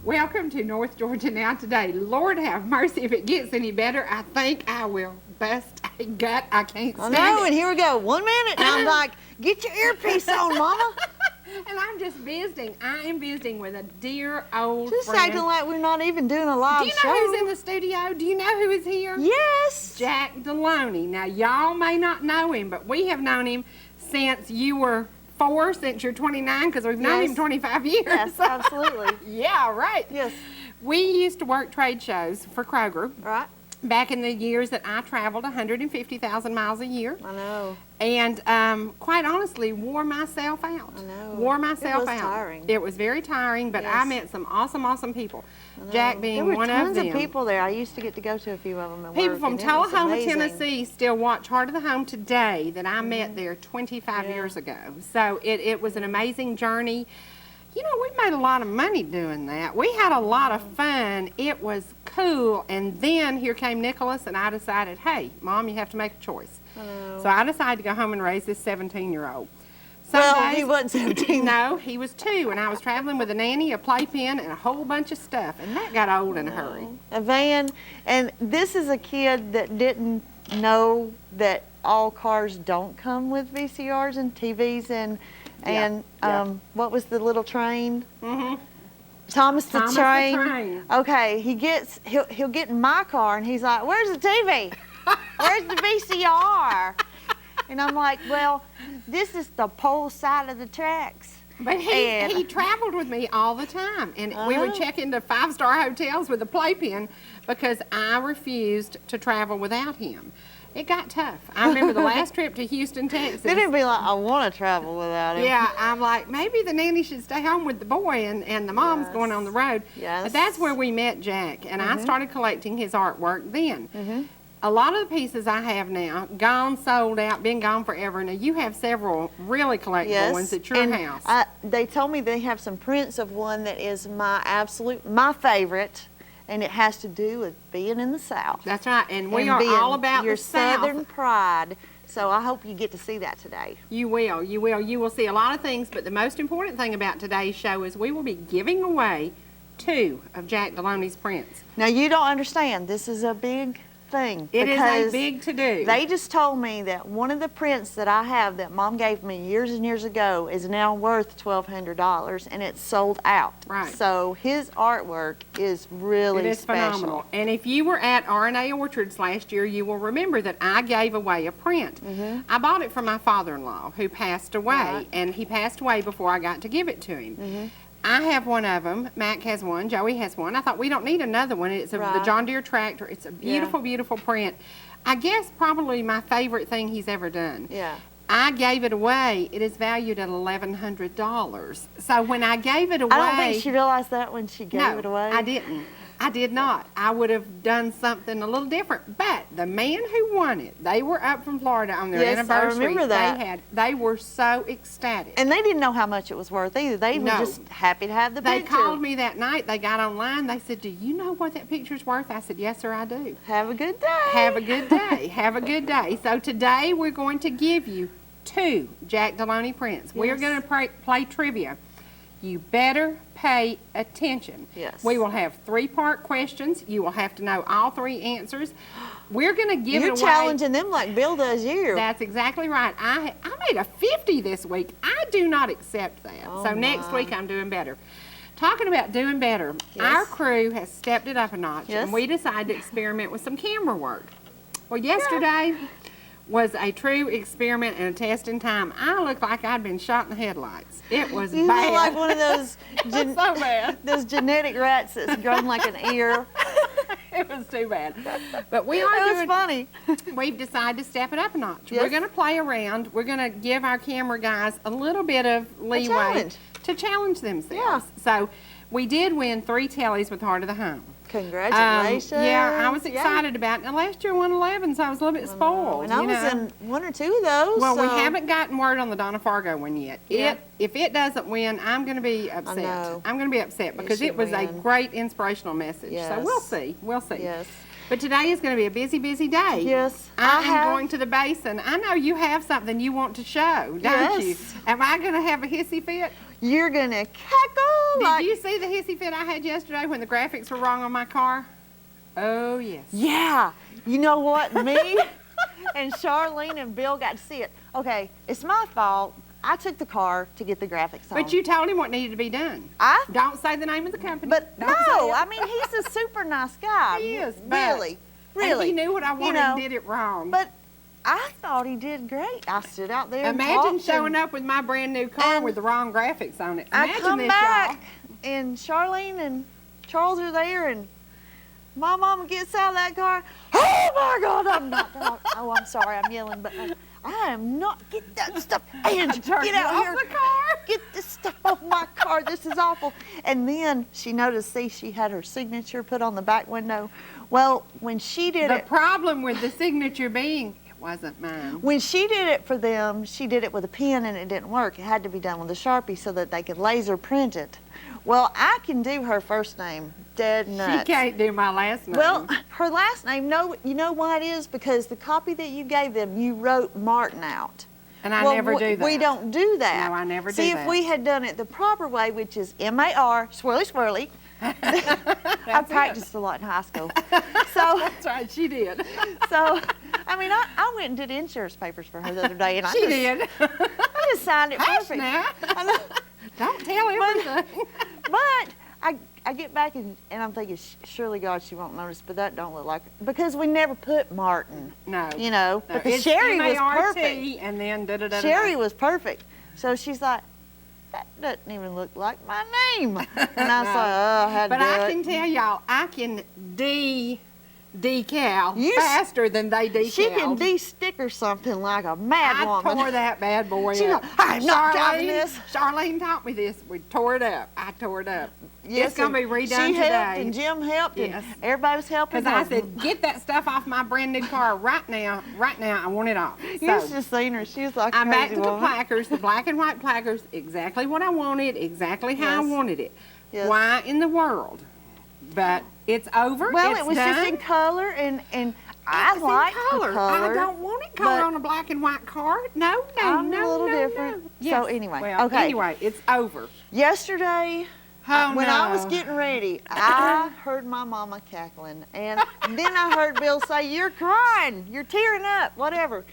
Welcome to North Georgia Now Today. Lord have mercy, if it gets any better, I think I will bust a gut. I can't stand it. And here we go. 1 minute, and I'm like, get your earpiece on, Mama. And I'm just visiting. I am visiting with a dear old Just friend. acting like we're not even doing a live show. Do you know who's in the studio? Do you know who is here? Yes. Jack DeLoney. Now, y'all may not know him, but we have known him since you were 4, since you're 29, because we've known him 25 years. Yes, absolutely. Yeah, right. Yes. We used to work trade shows for Kroger. Right. Back in the years that I traveled 150,000 miles a year. I know. And quite honestly, wore myself out. I know. Wore myself out. It was tiring. It was very tiring, but I met some awesome people. Jack being one of them. There were tons of people there. I used to get to go to a few of them at People work, from and it was Tullahoma, amazing. Tennessee still watch Heart of the Home today that I met there 25 years ago. So it was an amazing journey. You know, we made a lot of money doing that. We had a lot of fun. It was cool. And then here came Nicholas, and I decided, hey, Mom, you have to make a choice. So I decided to go home and raise this 17-year-old. Well, he wasn't 17. No, he was 2, and I was traveling with a nanny, a playpen, and a whole bunch of stuff, and that got old in a hurry. A van, and this is a kid that didn't know that all cars don't come with VCRs and TVs and what was the little train? Thomas the Train. Okay, he'll get in my car and he's like, "Where's the TV? Where's the VCR?" And I'm like, "Well, this is the pole side of the tracks." But he traveled with me all the time, and we would check into 5-star hotels with a playpen because I refused to travel without him. It got tough. I remember the last trip to Houston, Texas. Then it'd be like, I want to travel without him. Yeah, I'm like, maybe the nanny should stay home with the boy and the mom's going on the road. Yes. But that's where we met Jack, and I started collecting his artwork then. A lot of the pieces I have now, gone, sold out, been gone forever. Now, you have several really collectible ones at your house. They told me they have some prints of one that is my favorite. And it has to do with being in the South. That's right, and we are all about your the South. Southern pride. So I hope you get to see that today. You will, you will. You will see a lot of things, but the most important thing about today's show is we will be giving away 2 of Jack DeLoney's prints. Now, you don't understand. This is a big thing. It is a big to-do. They just told me that one of the prints that I have that Mom gave me years and years ago is now worth $1,200, and it's sold out. Right. So his artwork is really special. It is phenomenal. And if you were at R&A Orchards last year, you will remember that I gave away a print. I bought it from my father-in-law who passed away, and he passed away before I got to give it to him. I have one of them. Mac has one. Joey has one. I thought we don't need another one. It's the John Deere tractor. It's a beautiful, beautiful print. I guess probably my favorite thing he's ever done. Yeah. I gave it away. It is valued at $1,100. So when I gave it away, I don't think she realized that when she gave it away. I didn't. I did not. I would have done something a little different. But the man who won it, they were up from Florida on their anniversary. I remember that. They were so ecstatic. And they didn't know how much it was worth either. They were just happy to have the They picture. called me that night. They got online. They said, "Do you know what that picture's worth?" I said, "Yes, sir, I do." Have a good day. Have a good day. Have a good day. So today we're going to give you 2 Jack DeLoney prints. We're going to play trivia. You better pay attention. Yes. We will have 3-part questions. You will have to know all 3 answers. We're going to give it away. You're challenging them like Bill does you. That's exactly right. I made a 50 this week. I do not accept that. So next week I'm doing better. Talking about doing better, our crew has stepped it up a notch, and we decided to experiment with some camera work. Well, yesterday was a true experiment and a test in time. I looked like I'd been shot in the headlights. It was You bad. look like one of those so bad. those genetic rats that's grown like an ear. It was too bad. But we are It was funny. We've decided to step it up a notch. We're going to play around. We're going to give our camera guys a little bit of leeway to challenge themselves. So we did win 3 tellies with Heart of the Home. Congratulations. Yeah, I was excited about it. Now, last year won 11, so I was a little bit spoiled. And I was in 1 or 2 of those. Well, we haven't gotten word on the Donna Fargo one yet. If it doesn't win, I'm going to be upset. I know. I'm going to be upset because it was a great inspirational message. So we'll see. We'll see. Yes. But today is going to be a busy, busy day. Yes. I am going to the basin. I know you have something you want to show, don't you? Am I going to have a hissy fit? You're going to cackle like, Did you see the hissy fit I had yesterday when the graphics were wrong on my car? Oh, yes. yeah. You know what? Me and Charlene and Bill got to see it. Okay, it's my fault. I took the car to get the graphics on. But you told him what needed to be done. Don't say the name of the company. But Don't no, say it. I mean, he's a super nice guy. He is. Really, really. And he knew what I wanted and did it wrong. But I thought he did great. I stood out there and Imagine talked showing and up with my brand new car and with the wrong graphics on it. I Imagine come this, back and Charlene and Charles are there and my mama gets out of that car. Oh my God, I'm not. Oh, I'm sorry, I'm yelling, but I am not. Get that stuff, Angie. Get out here. The car. Get this stuff off my car. This is awful. And then she noticed, she had her signature put on the back window. Well, when she did The problem with the signature being, it wasn't mine. when she did it for them, she did it with a pen and it didn't work. It had to be done with a Sharpie so that they could laser print it. Well, I can do her first name, dead nuts. She can't do my last name. Well, her last name, no, you know why it is? Because the copy that you gave them, you wrote Martin out. and I Well, never do that. We don't do that. No, I never do See, that. if we had done it the proper way, which is M-A-R, swirly, swirly. I practiced a lot in high school. So, That's right, she did. I mean, I went and did insurance papers for her the other day, and She did. I just signed it Hush perfect. now. I know. Don't tell everything. But I get back and I'm thinking, surely God, she won't notice, but that don't look like it. Because we never put Martin. No. You know, No, because it's Cherie was M-A-R-T, perfect. and then da-da-da-da. Cherie was perfect. So she's like, that doesn't even look like my name. And I was No. like, oh, I had But to do I it. can tell y'all, I can decal You s- faster than they decal. She can de-sticker something like a mad I woman. tore that bad boy She's up. like, I'm not driving this. Charlene taught me this. We tore it up. I tore it up. Yes, it's going to be and redone she today. helped and Jim helped Yes. and everybody was helping. Because I her. said, get that stuff off my brand new car right now. Right now, I want it off. You So, should have seen her. She was like a I'm back crazy to the woman. placards, the black and white placards, exactly what I wanted, exactly how I Yes. wanted it. Yes. Why in the world? But it's over. Well, it's it was done. just in color, and I It's in like color. the color. I don't want it color but on a black and white card. No, no, I'm no, a little no, different. no. So Yes. anyway, Well, okay. Anyway, it's over. Yesterday, Oh, when no. I was getting ready, I heard my mama cackling, and then I heard Bill say, "You're crying, you're tearing up, whatever."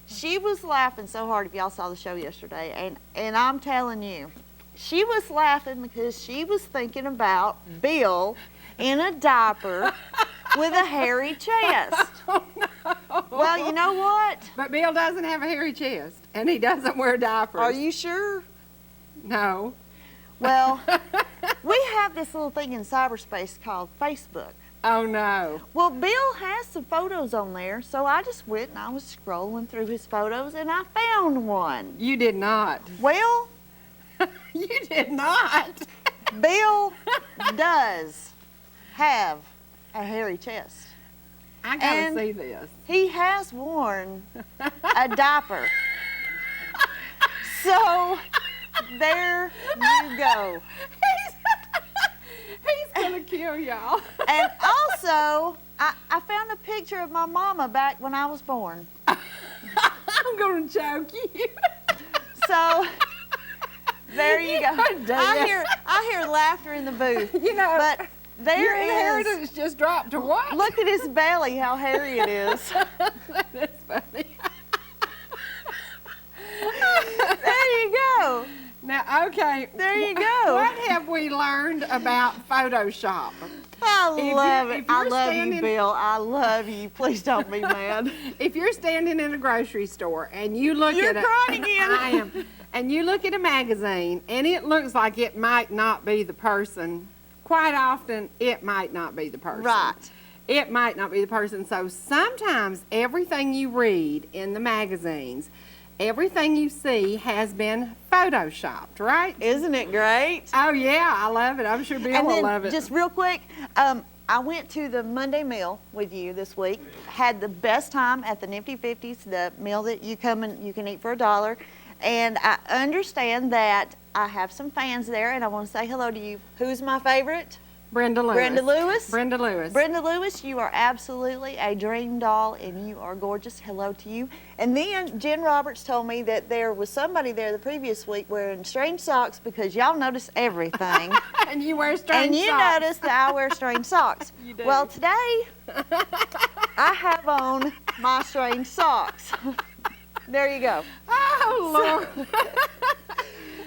She was laughing so hard. If y'all saw the show yesterday, and I'm telling you, she was laughing because she was thinking about Bill in a diaper with a hairy chest. Oh, no. Well, you know what? But Bill doesn't have a hairy chest, and he doesn't wear diapers. Are you sure? No. Well, we have this little thing in cyberspace called Facebook. Oh, no. Well, Bill has some photos on there, so I just went and I was scrolling through his photos and I found one. You did not. Well, You did not. Bill does have a hairy chest. I gotta And- see this. He has worn a diaper. So, there you go. He's gonna kill y'all. And also, I found a picture of my mama back when I was born. I'm gonna choke you. So, there you go. Do ya? I hear laughter in the booth. You know, But your there is. inheritance just dropped to what? Look at his belly, how hairy it is. That's funny. There you go. Now, okay. There you go. What have we learned about Photoshop? I If love you're- it. if I you're love you, standing- Bill. I love you. Please don't be mad. If you're standing in a grocery store and you look You're at a, crying again. I am. And you look at a magazine and it looks like it might not be the person. Quite often, it might not be the person. Right. It might not be the person. So sometimes everything you read in the magazines, everything you see has been photoshopped, right? Isn't it great? Oh yeah, I love it. I'm sure Bill And will then, love it. just real quick, I went to the Monday meal with you this week. Had the best time at the Nifty 50s, the meal that you come and you can eat for $1. And I understand that I have some fans there, and I want to say hello to you. Who's my favorite? Brenda Lewis. Brenda Lewis. Brenda Lewis. Brenda Lewis, you are absolutely a dream doll, and you are gorgeous. Hello to you. And then Jen Roberts told me that there was somebody there the previous week wearing strange socks because y'all notice everything. And you wear strange and you socks. notice that I wear strange socks. You do. Well, today I have on my strange socks. There you go. Oh, Lord.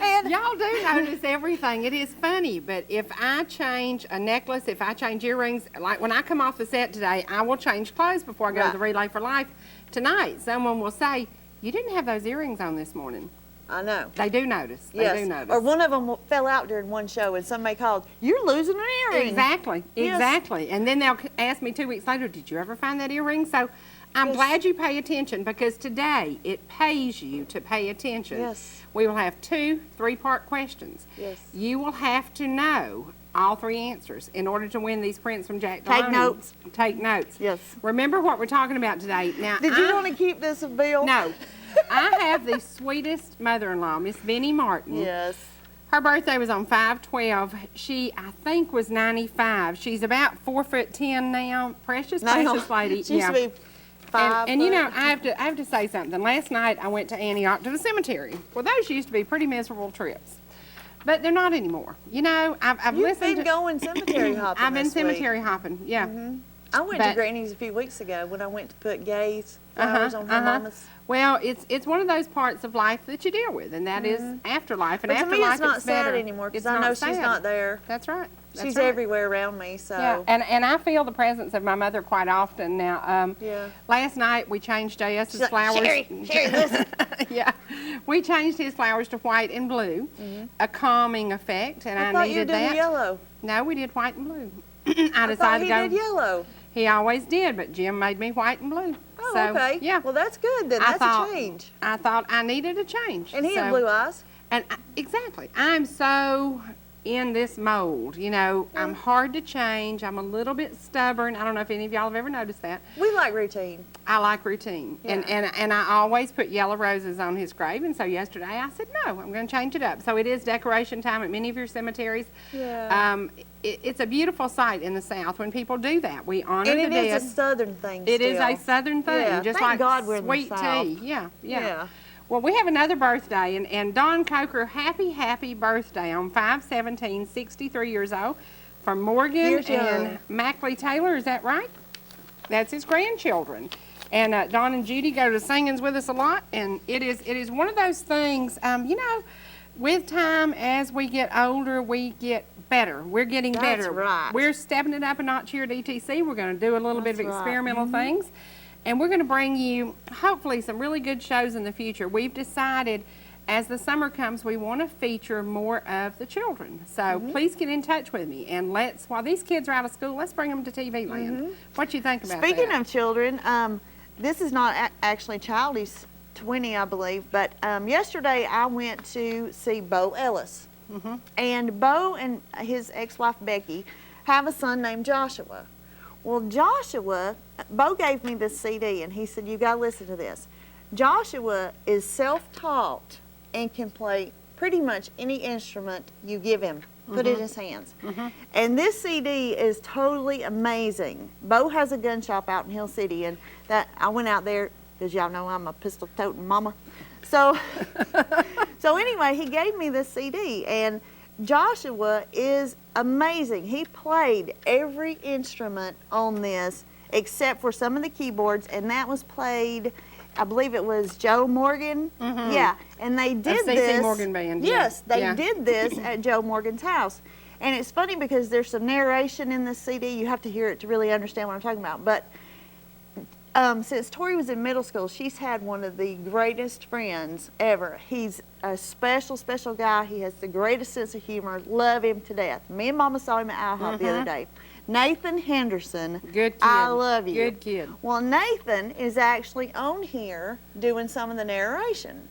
And Y'all do notice everything. It is funny, but if I change a necklace, if I change earrings, like when I come off the set today, I will change clothes before I go Right. to the Relay for Life tonight. Someone will say, you didn't have those earrings on this morning. I know. They do notice. They Yes. do notice. Or one of them fell out during one show, and somebody called, "You're losing an earring." Exactly, Yes. exactly. And then they'll ask me 2 weeks later, did you ever find that earring? So I'm Yes. glad you pay attention because today it pays you to pay attention. Yes. We will have 2 3-part questions. Yes. You will have to know all 3 answers in order to win these prints from Jack Take DeLoney. notes. Take notes. Yes. Remember what we're talking about today. Now, Did you want to keep this, Bill? No. I have the sweetest mother-in-law, Miss Benny Martin. Yes. Her birthday was on 5/12. She, I think, was 95. She's about 4'10" now. Precious lady. She used to be 5 And you know, foot. I have to say something. Last night I went to Antioch to the cemetery. Well, those used to be pretty miserable trips, but they're not anymore. You know, I've You've listened been to. going cemetery hopping. I've been this week. cemetery hopping. Yeah. I went to but- Granny's a few weeks ago when I went to put Gay's flowers on her mama's. Well, it's one of those parts of life that you deal with, and that is afterlife. And But to afterlife, me, it's not sad better. anymore because It's I know not she's sad. not there. That's right. That's She's right. everywhere around me. So Yeah, and I feel the presence of my mother quite often now. Yeah. Last night we changed JS's She's like, flowers. Cherie, listen. Yeah, we changed his flowers to white and blue, a calming effect, and I I thought you needed did that. yellow. No, we did white and blue. I thought he did yellow. He always did, but Jim made me white and blue. Oh, so, okay. Yeah. Well, that's good then. I That's thought, a change. I thought I needed a change. And he had So- blue eyes. And exactly, I'm so in this mold. You know, I'm hard to change. I'm a little bit stubborn. I don't know if any of y'all have ever noticed that. We like routine. I like routine, Yeah. and I always put yellow roses on his grave. And so yesterday I said, no, I'm going to change it up. So it is decoration time at many of your cemeteries. Yeah. It's a beautiful sight in the South when people do that. We honor And the it dead. is a southern thing It is still. a Southern thing, Yeah, just thank like God we're in the sweet South. tea. Yeah. Yeah. Well, we have another birthday, and Don Coker, happy birthday on 5/17, 63 years old, from Morgan Years young. and Mackley Taylor. Is that right? That's his grandchildren. And Don and Judy go to singings with us a lot, and it is one of those things, you know, with time, as we get older, we get better. We're getting That's better. right. We're stepping it up a notch here at ETC. We're going to do a little bit of That's right. experimental things. And we're going to bring you, hopefully, some really good shows in the future. We've decided, as the summer comes, we want to feature more of the children. So please get in touch with me. And while these kids are out of school, let's bring them to TV land. What you think about Speaking that? of children, this is not actually Childish 20, I believe, but yesterday I went to see Bo Ellis. And Bo and his ex-wife Becky have a son named Joshua. Well, Bo gave me this CD and he said, you got to listen to this. Joshua is self-taught and can play pretty much any instrument you give him. Put it in his hands. And this CD is totally amazing. Bo has a gun shop out in Hill City, and that I went out there because y'all know I'm a pistol-toting mama. So, so anyway, he gave me this CD, and Joshua is amazing. He played every instrument on this except for some of the keyboards, and that was played, I believe it was Joe Morgan. Yeah, and they did C.C. this. Morgan Band, yeah. Yes, they Yeah. did this at Joe Morgan's house. And it's funny because there's some narration in this CD. You have to hear it to really understand what I'm talking about. But since Tori was in middle school, she's had one of the greatest friends ever. He's a special guy. He has the greatest sense of humor. Love him to death. Me and Mama saw him at IHOP the other day. Nathan Henderson. Good kid. I love you. Good kid. Well, Nathan is actually on here doing some of the narration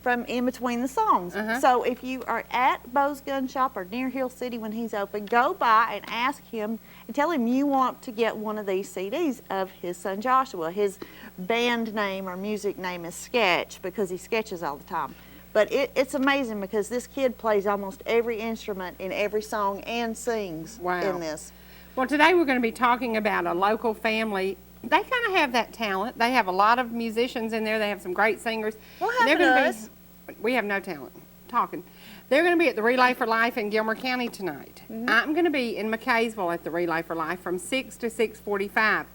from in between the songs. So if you are at Bo's Gun Shop or near Hill City when he's open, go by and ask him and tell him you want to get one of these CDs of his son Joshua. His band name or music name is Sketch because he sketches all the time. But it's amazing because this kid plays almost every instrument in every song and sings in this. Well, today we're going to be talking about a local family. They kind of have that talent. They have a lot of musicians in there. They have some great singers. What happened to us? We have no talent. Talking. They're going to be at the Relay for Life in Gilmer County tonight. I'm going to be in McKaysville at the Relay for Life from 6 to 6:45.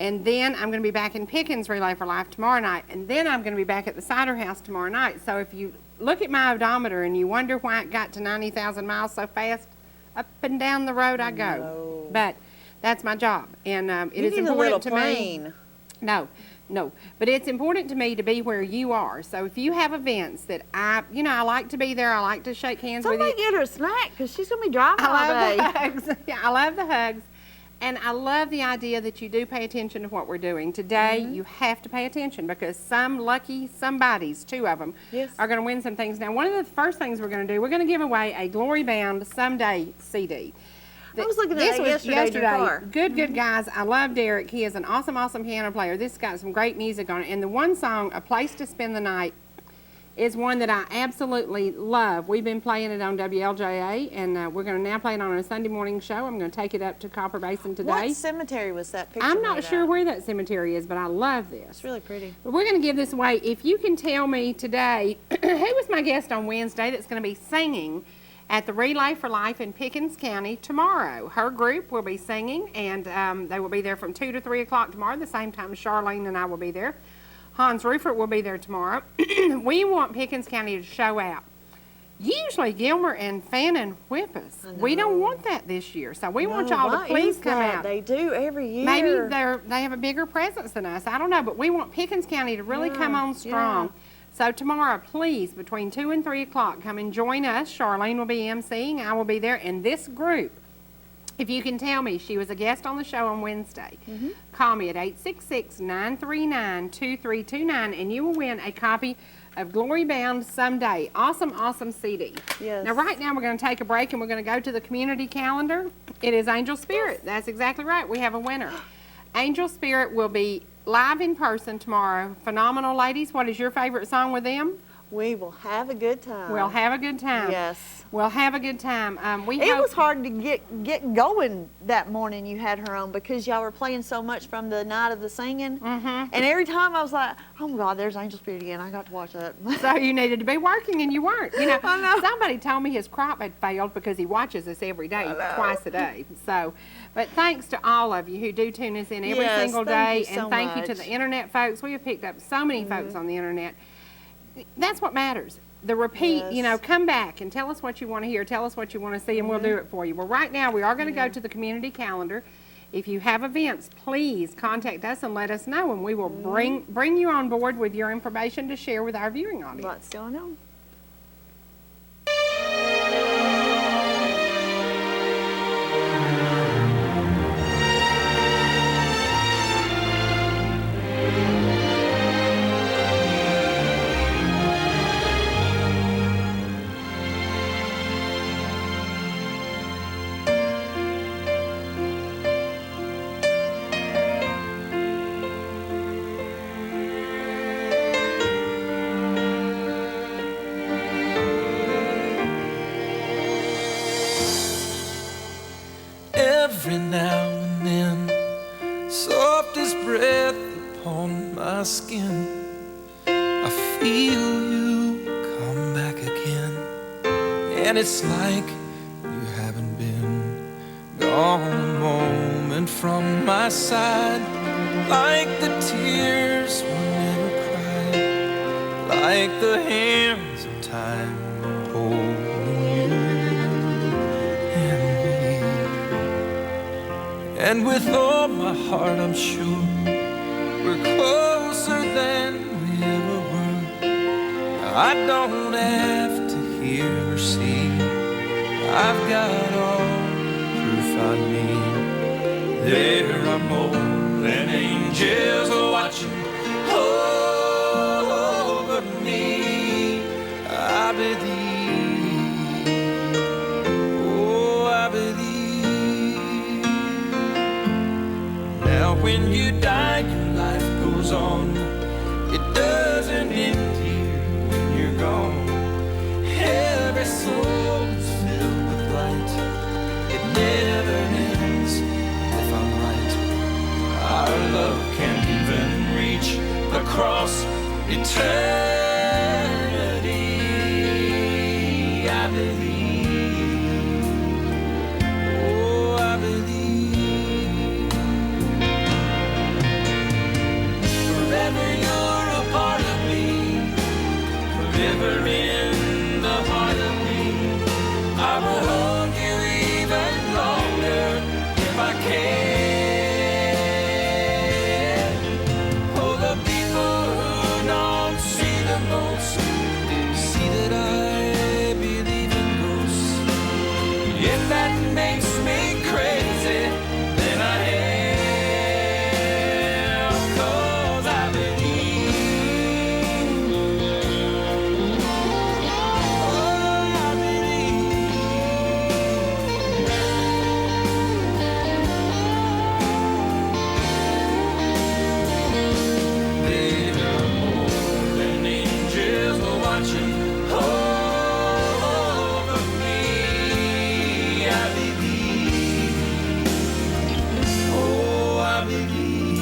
And then I'm going to be back in Pickens Relay for Life tomorrow night. And then I'm going to be back at the Cider House tomorrow night. So if you look at my odometer and you wonder why it got to 90,000 miles so fast, up and down the road I go. No. But that's my job. And it is You need a important little to plane. me. No. But it's important to me to be where you are. So if you have events that I like to be there. I like to shake hands with you. Somebody get her a snack because she's going to be driving all I day. love the hugs. Yeah, I love the hugs. And I love the idea that you do pay attention to what we're doing. Today, you have to pay attention because some lucky somebodies, 2 of them, are going to win some things. Now, one of the first things we're going to do, we're going to give away a Glory Bound Someday CD. I was looking at it yesterday in your car. Good guys. I love Derek. He is an awesome piano player. This has got some great music on it. And the one song, A Place to Spend the Night, is one that I absolutely love. We've been playing it on WLJA, and we're going to now play it on a Sunday morning show. I'm going to take it up to Copper Basin today. What cemetery was that picture I'm not made sure at? where that cemetery is, but I love this. It's really pretty. But we're going to give this away. If you can tell me today who was my guest on Wednesday that's going to be singing at the Relay for Life in Pickens County tomorrow. Her group will be singing, and they will be there from 2 to 3 o'clock tomorrow, the same time Charlene and I will be there. Hans Rueffert will be there tomorrow. We want Pickens County to show out. Usually Gilmer and Fannin whip us. We don't want that this year, so we want y'all to please come out. They do every year. Maybe they have a bigger presence than us. I don't know, but we want Pickens County to really come on strong. Yeah. So tomorrow, please, between 2 and 3 o'clock, come and join us. Charlene will be emceeing. I will be there. And this group, if you can tell me she was a guest on the show on Wednesday, call me at 866-939-2329, and you will win a copy of Glory Bound Someday. Awesome CD. Yes. Now, right now, we're going to take a break, and we're going to go to the community calendar. It is Angel Spirit. That's exactly right. We have a winner. Angel Spirit will be live in person tomorrow. Phenomenal ladies. What is your favorite song with them? We will have a good time. We'll have a good time. Yes. We'll have a good time. It was hard to get going that morning you had her on because y'all were playing so much from the night of the singing. And every time I was like, oh my God, there's Angel Spirit again. I got to watch that. So you needed to be working and you weren't. You know, I know. Somebody told me his crop had failed because he watches us every day, twice a day. So, but thanks to all of you who do tune us in every single day. Thank you so and thank you to much. the internet folks. We have picked up so many folks on the internet. That's what matters. The repeat, come back and tell us what you want to hear, tell us what you want to see, and we'll do it for you. Well, right now, we are going to go to the community calendar. If you have events, please contact us and let us know, and we will bring you on board with your information to share with our viewing audience. What's going on? Every now and then, softest breath upon my skin, I feel you come back again. And it's like you haven't been gone a moment from my side, like the tears were never cried, like the hands of time were holding you and me. And with all my heart I'm sure we're closer than we ever were. I don't have to hear or see, I've got all proof I need. There are more than angels watching over me. I believe, oh I believe. Now when you die, your life goes on. It doesn't end here when you're gone. night. It never ends if I'm right. Our love can't even reach across eternity. I believe, oh, I believe. Forever you're a part of me, forever in the heart of me. I will hold you even longer if I can. Oh, the people who don't see the most see that I believe in ghosts. If that makes me crazy, then I am, 'cause I believe. Oh, I believe. There are more than angels watching over me. I believe. Oh, I believe.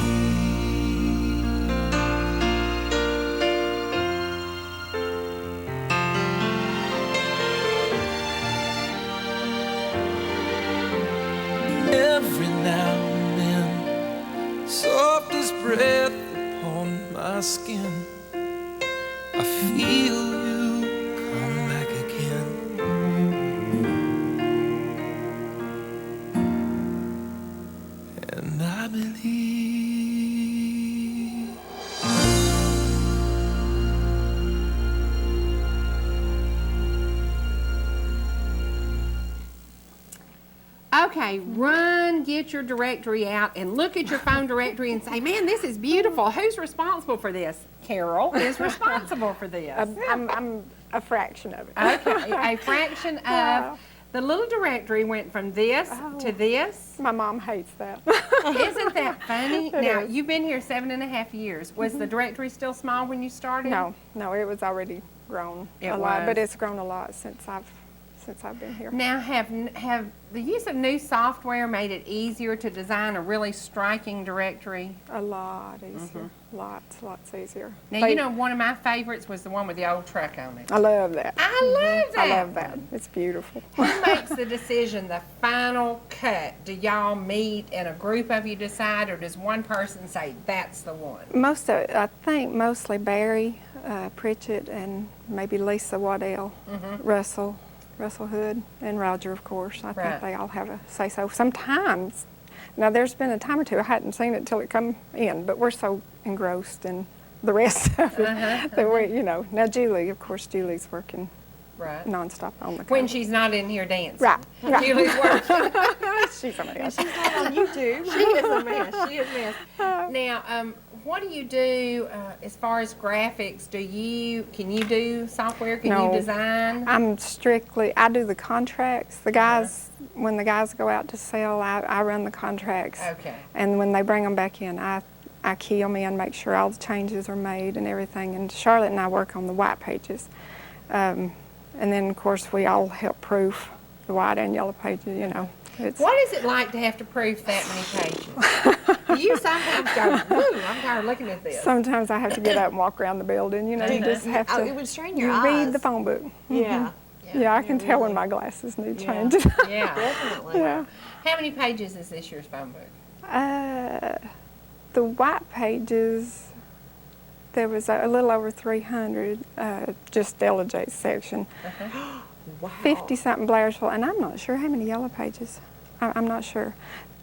Every now and then, softest breath upon my skin, I feel you come back again. And I believe. Okay, run, get your directory out, and look at your phone directory and say, man, this is beautiful. Who's responsible for this? Carol is responsible for this. I'm a fraction of it. Okay, a fraction of the little directory went from this to this. My mom hates that. Isn't that funny? Now, is. you've been here 7.5 years. Was the directory still small when you started? No, it was already grown It a lot, but was. it's grown a lot since I've been here. Now, have the use of new software made it easier to design a really striking directory? A lot easier. Lots easier. Now, you know, one of my favorites was the one with the old truck on it. I love that. I love that. I love that. It's beautiful. Who makes the decision, the final cut? Do y'all meet and a group of you decide, or does one person say, that's the one? I think mostly Barry Pritchett and maybe Lisa Waddell, Russell Hood, and Roger, of course. I Right. think they all have a say-so. Sometimes, now there's been a time or two I hadn't seen it till it come in, but we're so engrossed in the rest of it that we, you know. Now Julie, of course, Julie's working Right. nonstop on the When cover. she's not in here dancing. Right. Julie's working. She's a mess. She's not on YouTube. She is a mess. She is a mess. Now, what do you do as far as graphics? Can you do software? Can No. you design? I do the contracts. The guys, when the guys go out to sell, I run the contracts. Okay. And when they bring them back in, I key them in, make sure all the changes are made and everything. And Charlotte and I work on the white pages. And then, of course, we all help proof the white and yellow pages, you know. What is it like to have to proof that many pages? Do you sometimes go, ooh, I'm tired of looking at this? Sometimes I have to get up and walk around the building, you know. You just have to It would strain your you eyes. read the phone book. Yeah, Yeah, I can tell when my glasses need Yeah. changing. Yeah. definitely. Yeah. How many pages is this year's phone book? The white pages, there was a little over 300, just Delegate's section. Wow. 50-something Blairsville, and I'm not sure how many yellow pages. I'm not sure.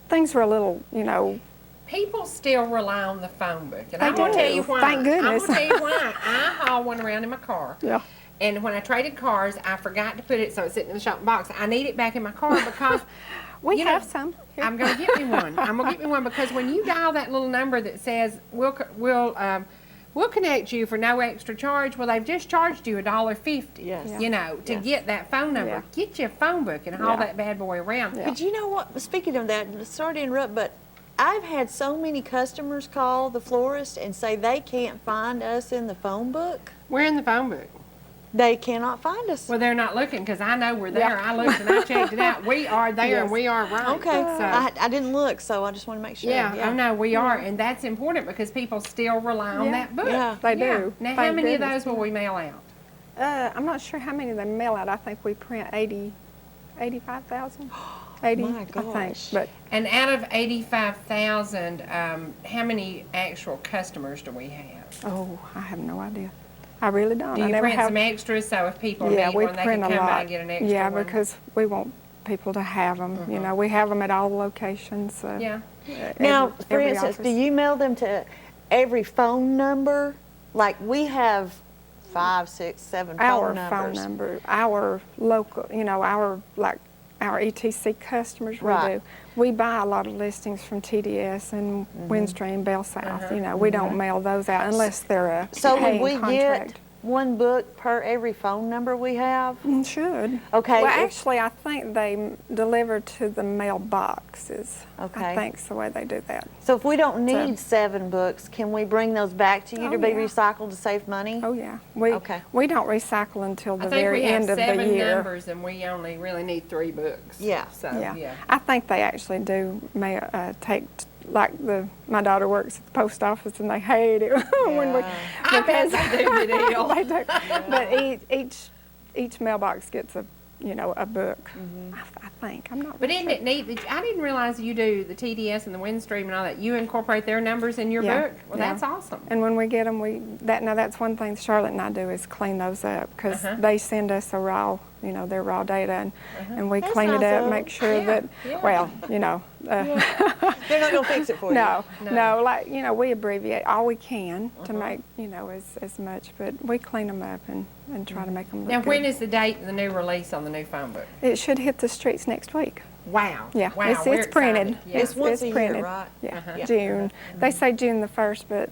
Things were a little, you know. People still rely on the phone book. And They I'm going to do. tell you why. Thank goodness. I'm going to tell you why. I haul one around in my car. Yeah. And when I traded cars, I forgot to put it so it's sitting in the shopping box. I need it back in my car because We you know, have some. Here. I'm going to get me one. I'm going to get me one because when you dial that little number that says we'll connect you for no extra charge, well, they've just charged you $1.50. Yes. You know, to Yes. get that phone number. Yeah. Get your phone book and haul Yeah. that bad boy around. Yeah. But you know what? Speaking of that, sorry to interrupt, but I've had so many customers call the florist and say they can't find us in the phone book. We're in the phone book. They cannot find us. Well, they're not looking because I know we're there. I looked and I checked it out. We are there and we are right. Okay, So, I didn't look, so I just want to make sure. yeah, oh no, we are. And that's important because people still rely on that book. Yeah. They do. Now, how Thank many of goodness. those will we mail out? I'm not sure how many they mail out. I think we print 85,000. 80, My I think. gosh. But And out of 85,000, how many actual customers do we have? oh, I have no idea. I really don't. Do I you never print have. some extras so if people Yeah, need we one, they can print come a by lot. and get an extra Yeah, one? because we want people to have them. You know, we have them at all locations. Yeah. Now, for every instance, office. do you mail them to every phone number? Like we have 5, 6, 7 Our phone numbers. phone number, our local, you know, our ETC customers, we Right. do. We buy a lot of listings from TDS and Windstream, Bell South. You know, we don't mail those out unless they're a So paying would we contract. get one book per every phone number we have? Should. Okay, Well, if- actually, I think they deliver to the mailboxes. Okay. I think's the way they do that. So if we don't So- need 7 books, can we bring those back to you Oh, to be yeah. recycled to save money? Oh yeah. Okay. We don't recycle until the I think very we have end of the 7 year. numbers and we only really need 3 books. Yeah. So, Yeah. yeah. I think they actually do take my daughter works at the post office and they hate it when we I bet they do the deal. they do. But each mailbox gets a book. I think I'm not. But really isn't sure. it neat that I didn't realize you do the TDS and the Windstream and all that. You incorporate their numbers in your Yeah. book? Well, Yeah. that's awesome. And when we get them, that's one thing Charlotte and I do is clean those up because they send us a raw, their raw data, and we That's clean it nice up, of make sure Yeah, that, yeah. well, They're not going to fix it for you. no, we abbreviate all we can to make, as much, but we clean them up and try to make them look Now, good. when is the date of the new release on the new phone book? It should hit the streets next week. Wow. Yeah, Wow, it's we're printed. excited. Yeah. It's once a year, printed. right? Yeah, Yeah. June. They say June the 1st, but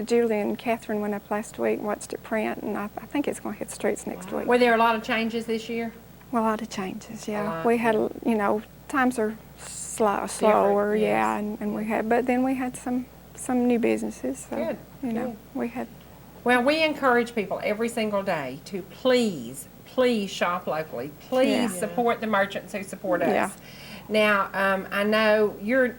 Julie and Catherine went up last week, watched it print, and I think it's going to hit the streets next week. Were there a lot of changes this year? Well, a lot of changes, yeah. lot, We had, times are slower, yes. yeah, and we had, but then we had some new businesses. So, Good, good. we had. Well, we encourage people every single day to please shop locally. Please Yeah. support the merchants who support us. Yeah. Now, I know you're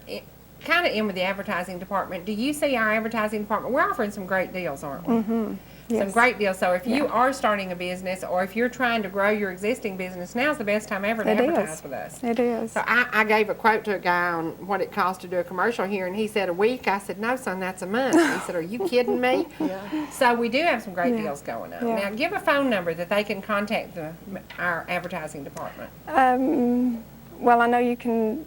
kind of in with the advertising department. Do you see our advertising department? We're offering some great deals, aren't we? Mm-hmm. Some Yes. great deals. So if you Yeah. are starting a business or if you're trying to grow your existing business, now's the best time ever to It advertise is. with us. It is. So I gave a quote to a guy on what it costs to do a commercial here, and he said a week. I said, no, son, that's a month. He said, are you kidding me? So we do have some great Yeah. deals going on. Yeah. Now, give a phone number that they can contact our advertising department. Well, I know you can.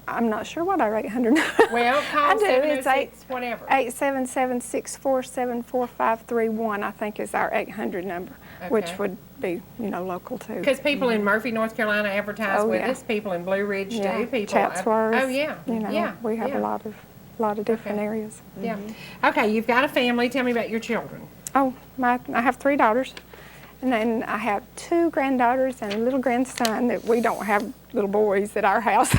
I'm not sure what our 800 Well, call I do. It's 706, whatever. 877-647-4531, I think is our 800 number, which Okay. would be, local too. Because people in Murphy, North Carolina advertise Oh, with yeah. us. People in Blue Ridge Yeah, do. People. Chatsworth. Oh, yeah. Yeah. We have yeah. a lot of different Okay. areas. Yeah. Okay, you've got a family. Tell me about your children. Oh, I have 3 daughters, and then I have 2 granddaughters and a little grandson that we don't have little boys at our house,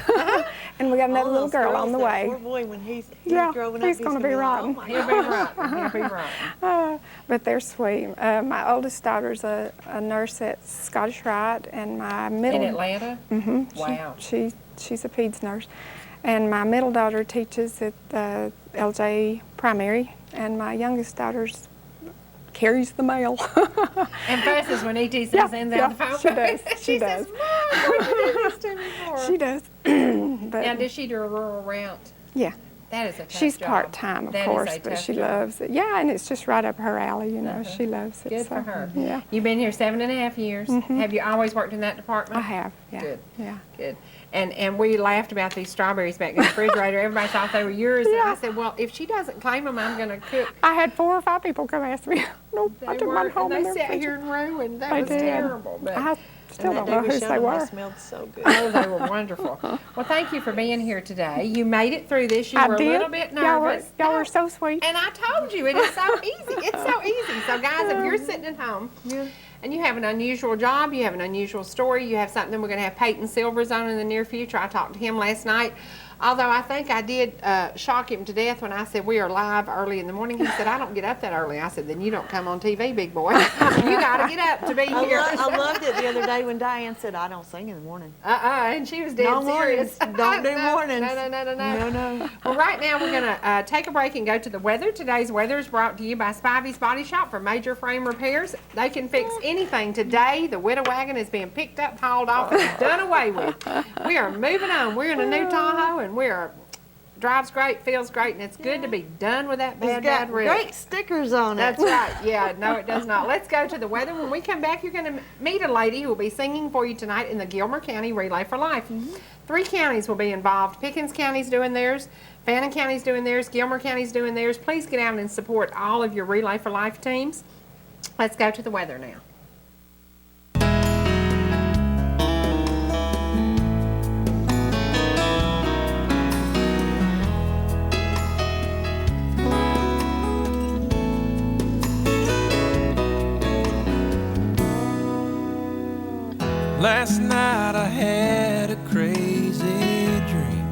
and we got another All little those girl girls, on the that way. Poor boy, when he's Yeah, growing up, he's gonna be like, rotten. oh my He'll be right. He'll be right. But they're sweet. My oldest daughter's a nurse at Scottish Rite, and my middle In Atlanta? Mhm. Wow. She's a peds nurse, and my middle daughter teaches at LJ Primary, and my youngest daughter's carries the mail. And fusses when ET Yeah, sends out the phone. she does. She She says, does. Mom, what'd you do this to me for? She does. But Now, does she do a rural route? yeah. That is a tough She's job. part-time, of That is course, a but tough she job. loves it. Yeah, and it's just right up her alley, She loves it. Good so, for her. Yeah, You've been here 7.5 years. Have you always worked in that department? I have. Yeah. Good. Yeah. Good. And we laughed about these strawberries back in the refrigerator. Everybody thought they were yours. And I Yeah. said, well, if she doesn't claim them, I'm going to cook. I had 4 or 5 people come ask me. Nope, I They took mine were, home. and in they their sat here refrigerator. and ruined. That They was did. terrible. But I still And that don't know day we whose showed they them, were. they smelled so good. oh, they were wonderful. Well, thank you for being here today. You made it through this. You I were did. a little bit Y'all were, nervous. y'all were so sweet. And I told you, it is so easy. It's so easy. So, guys, if you're sitting at home and you have an unusual job, you have an unusual story, you have something we're going to have Peyton Silvers on in the near future. I talked to him last night Although I think I did shock him to death when I said we are live early in the morning. He said, I don't get up that early. I said, then you don't come on TV, big boy. You got to get up to be here. I loved it the other day when Diane said, I don't sing in the morning. And she was dead serious. Don't do mornings. No. Well, right now we're going to take a break and go to the weather. Today's weather is brought to you by Spivey's Body Shop for major frame repairs. They can fix anything. Today, the widow wagon is being picked up, hauled off, and done away with. We are moving on. We're in a new Tahoe, and drives great, feels great, and it's good to be done with that bad wreck. Great stickers on it. That's right. Yeah, no, it does not. Let's go to the weather. When we come back, you're going to meet a lady who will be singing for you tonight in the Gilmer County Relay for Life. 3 counties will be involved. Pickens County's doing theirs, Fannin County's doing theirs, Gilmer County's doing theirs. Please get out and support all of your Relay for Life teams. Let's go to the weather now. Last night I had a crazy dream.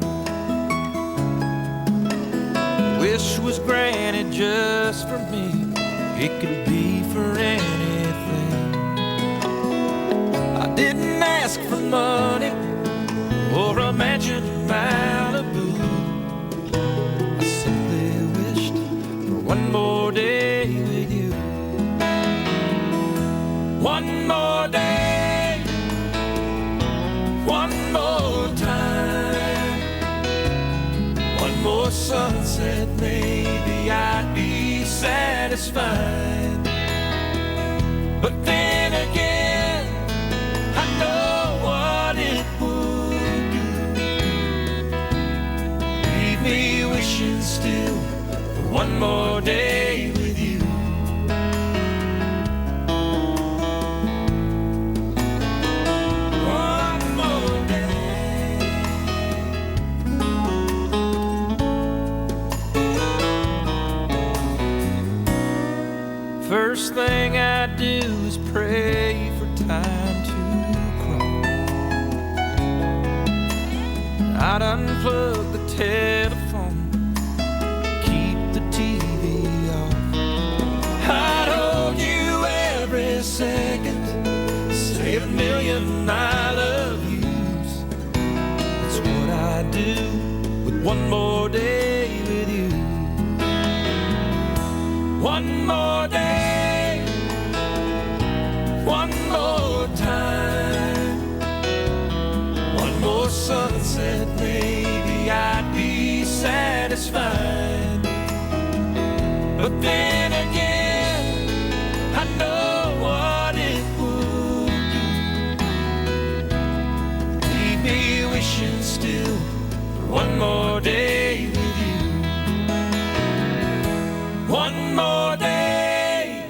Wish was granted just for me. It could be for anything. I didn't ask for money or a mansion in Malibu. I simply wished for one more day with you. One more day. One more time, one more sunset, maybe I'd be satisfied. But then again, I know what it would do. Leave me wishing still for one more day with you. First thing I do is pray for time to grow. I'd unplug the telephone, keep the TV off. I'd hold you every second, say a million I love yous. That's what I do with one more day with you. One more day, one more time, one more sunset, maybe I'd be satisfied. But then again, I know what it would do. Leave me wishing still for one more day with you. One more day,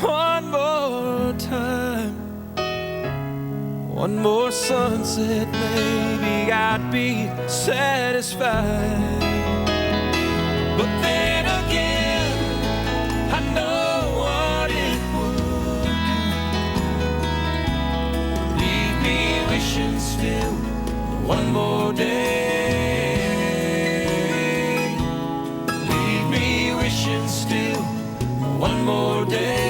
one more time, one more sunset, maybe I'd be satisfied. But then again, I know what it would do. Leave me wishing still for one more day. Still one more day.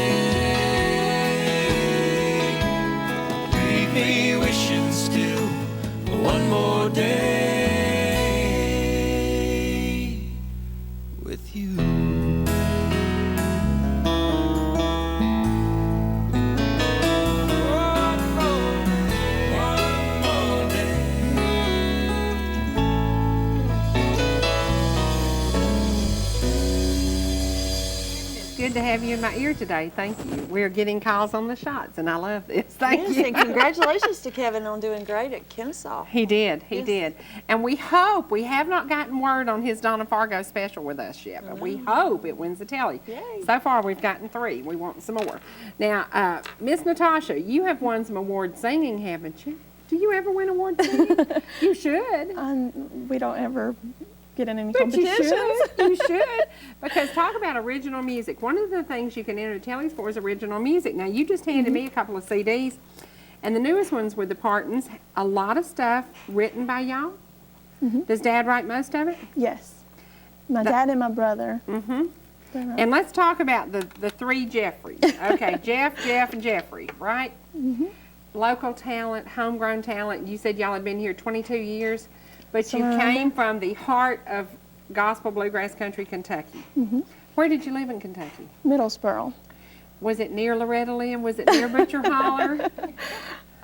Leave me wishing still one more day with you. Good to have you in my ear today. Thank you. We're getting calls on the shots, and I love this. Thank you. And congratulations to Kevin on doing great at Kennesaw. He did. He did. And we hope, we have not gotten word on his Donna Fargo special with us yet, but we hope it wins the telly. Yay. So far, we've gotten 3. We want some more. Now, Miss Natasha, you have won some awards singing, haven't you? Do you ever win awards singing? You should. We don't ever get in any But competitions. you should, because talk about original music. One of the things you can enter tallies for is original music. Now, you just handed me a couple of CDs, and the newest ones were the Partons. A lot of stuff written by y'all. Does Dad write most of it? Yes. My dad and my brother. And let's talk about the three Jeffreys. Okay, Jeff, and Jeffrey, right? Local talent, homegrown talent. You said y'all had been here 22 years, but you came from the heart of gospel bluegrass country, Kentucky. Where did you live in Kentucky? Middlesboro. Was it near Loretta Lynn? Was it near Butcher Holler?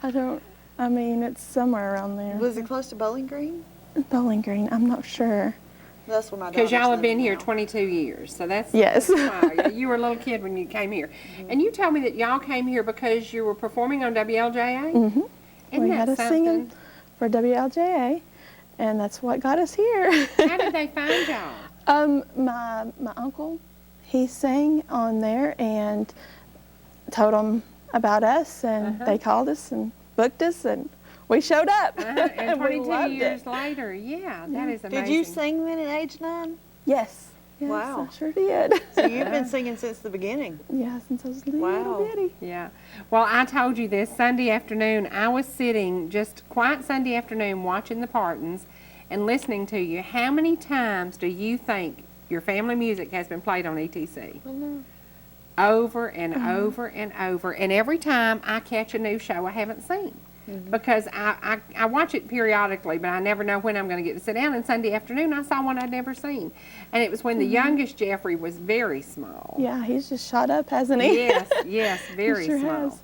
I mean, it's somewhere around there. Was it close to Bowling Green? Bowling Green, I'm not sure. That's where my Because y'all have been living here now. 22 years, so that's Yes. why. You were a little kid when you came here. And you told me that y'all came here because you were performing on WLJA? Isn't We that had a something? singing for WLJA, and that's what got us here. How did they find y'all? My uncle, he sang on there and told them about us, and they called us and booked us, and we showed up. And we 22 loved years it. later, yeah, that is amazing. Did you sing then at age 9? Yes. Yes, Wow. I sure did. So you've been singing since the beginning. Yeah, since I was little Wow. bitty. Yeah. Well, I told you this Sunday afternoon. I was sitting just quiet Sunday afternoon watching the Partons and listening to you. How many times do you think your family music has been played on ETC? Over and over and over. And every time I catch a new show I haven't seen. Because I watch it periodically, but I never know when I'm going to get to sit down. And Sunday afternoon, I saw one I'd never seen. And it was when the youngest Jeffrey was very small. Yeah, he's just shot up, hasn't he? Yes, very sure small. has.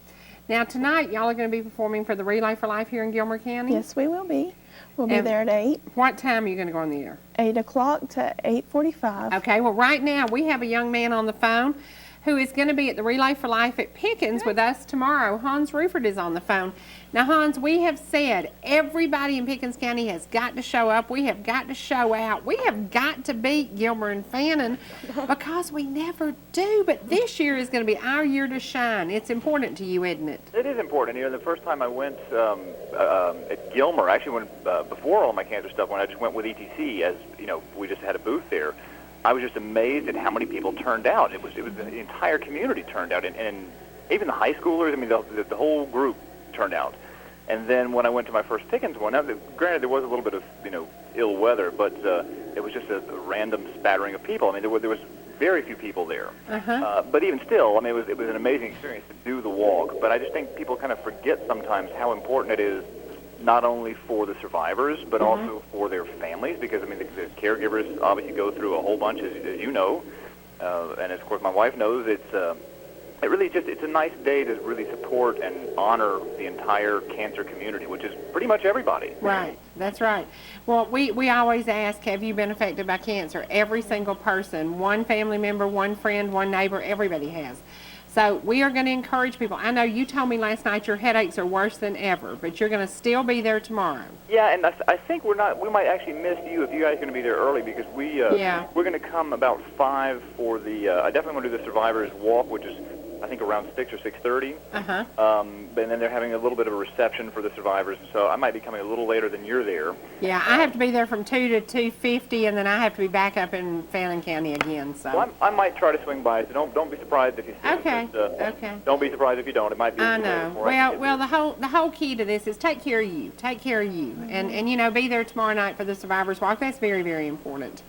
Now, tonight, y'all are going to be performing for the Relay for Life here in Gilmer County? Yes, we will be. We'll be And- there at 8, What time are you going to go on the air? 8 o'clock to 8:45. Okay, well, right now, we have a young man on the phone who is going to be at the Relay for Life at Pickens with us tomorrow. Hans Rueffert is on the phone. Now, Hans, we have said everybody in Pickens County has got to show up. We have got to show out. We have got to beat Gilmer and Fannin because we never do. But this year is going to be our year to shine. It's important to you, isn't it? It is important. You know, the first time I went at Gilmer, actually, when before all my cancer stuff, when I just went with ETC, as you know, we just had a booth there. I was just amazed at how many people turned out. It was the entire community turned out, and even the high schoolers. I mean, the whole group turned out. And then when I went to my first Pickens one, now, granted there was a little bit of ill weather, but it was just a random spattering of people. I mean, there was very few people there. But even still, I mean, it was an amazing experience to do the walk. But I just think people kind of forget sometimes how important it is, not only for the survivors, but also for their families, because, I mean, the caregivers obviously go through a whole bunch, as you know, and as, of course, my wife knows. It's a nice day to really support and honor the entire cancer community, which is pretty much everybody. Right, that's right. Well, we always ask, have you been affected by cancer? Every single person, one family member, one friend, one neighbor, everybody has. So we are going to encourage people. I know you told me last night your headaches are worse than ever, but you're going to still be there tomorrow. Yeah, and I think we might actually miss you if you guys are going to be there early, because we're going to come about 5 for the, I definitely want to do the Survivors Walk, which is, I think, around 6 or 6:30. And then they're having a little bit of a reception for the survivors, so I might be coming a little later than you're there. Yeah, I have to be there from 2 to 2:50, and then I have to be back up in Fannin County again. So Well, I might try to swing by, so don't be surprised if you see Okay, me. Just, okay. Don't be surprised if you don't. It might be. I a little know. before I get Well, there. the whole key to this is take care of you. Take care of you, and be there tomorrow night for the Survivors Walk. That's very, very important.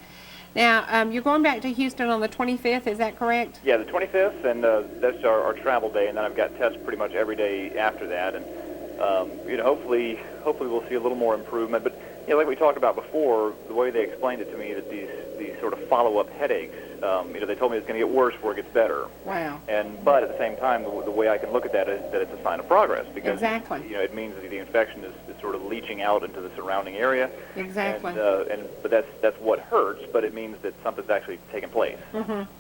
Now, you're going back to Houston on the 25th. Is that correct? Yeah, the 25th, and that's our travel day, and then I've got tests pretty much every day after that, and hopefully we'll see a little more improvement. But like we talked about before, the way they explained it to me, that these sort of follow-up headaches, they told me it's going to get worse before it gets better. Wow. But at the same time, the way I can look at that is that it's a sign of progress, because Exactly. It means that the infection is sort of leaching out into the surrounding area. Exactly. But that's what hurts, but it means that something's actually taken place.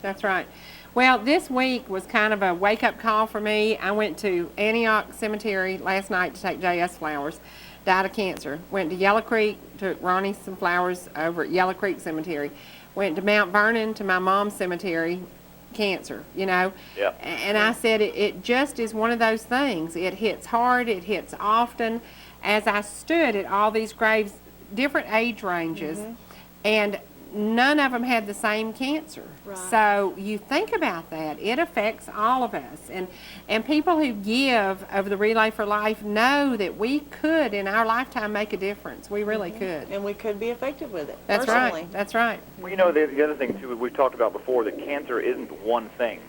That's right. Well, this week was kind of a wake-up call for me. I went to Antioch Cemetery last night to take J.S. flowers. Died of cancer. Went to Yellow Creek, took Ronnie some flowers over at Yellow Creek Cemetery. Went to Mount Vernon to my mom's cemetery, cancer, Yeah. And I said it just is one of those things. It hits hard, it hits often. As I stood at all these graves, different age ranges, and none of them had the same cancer. Right. So you think about that. It affects all of us. And people who give over the Relay for Life know that we could, in our lifetime, make a difference. We really could. And we could be effective with it. That's personally. right. That's right. Well, the other thing, too, we've talked about before, that cancer isn't one thing.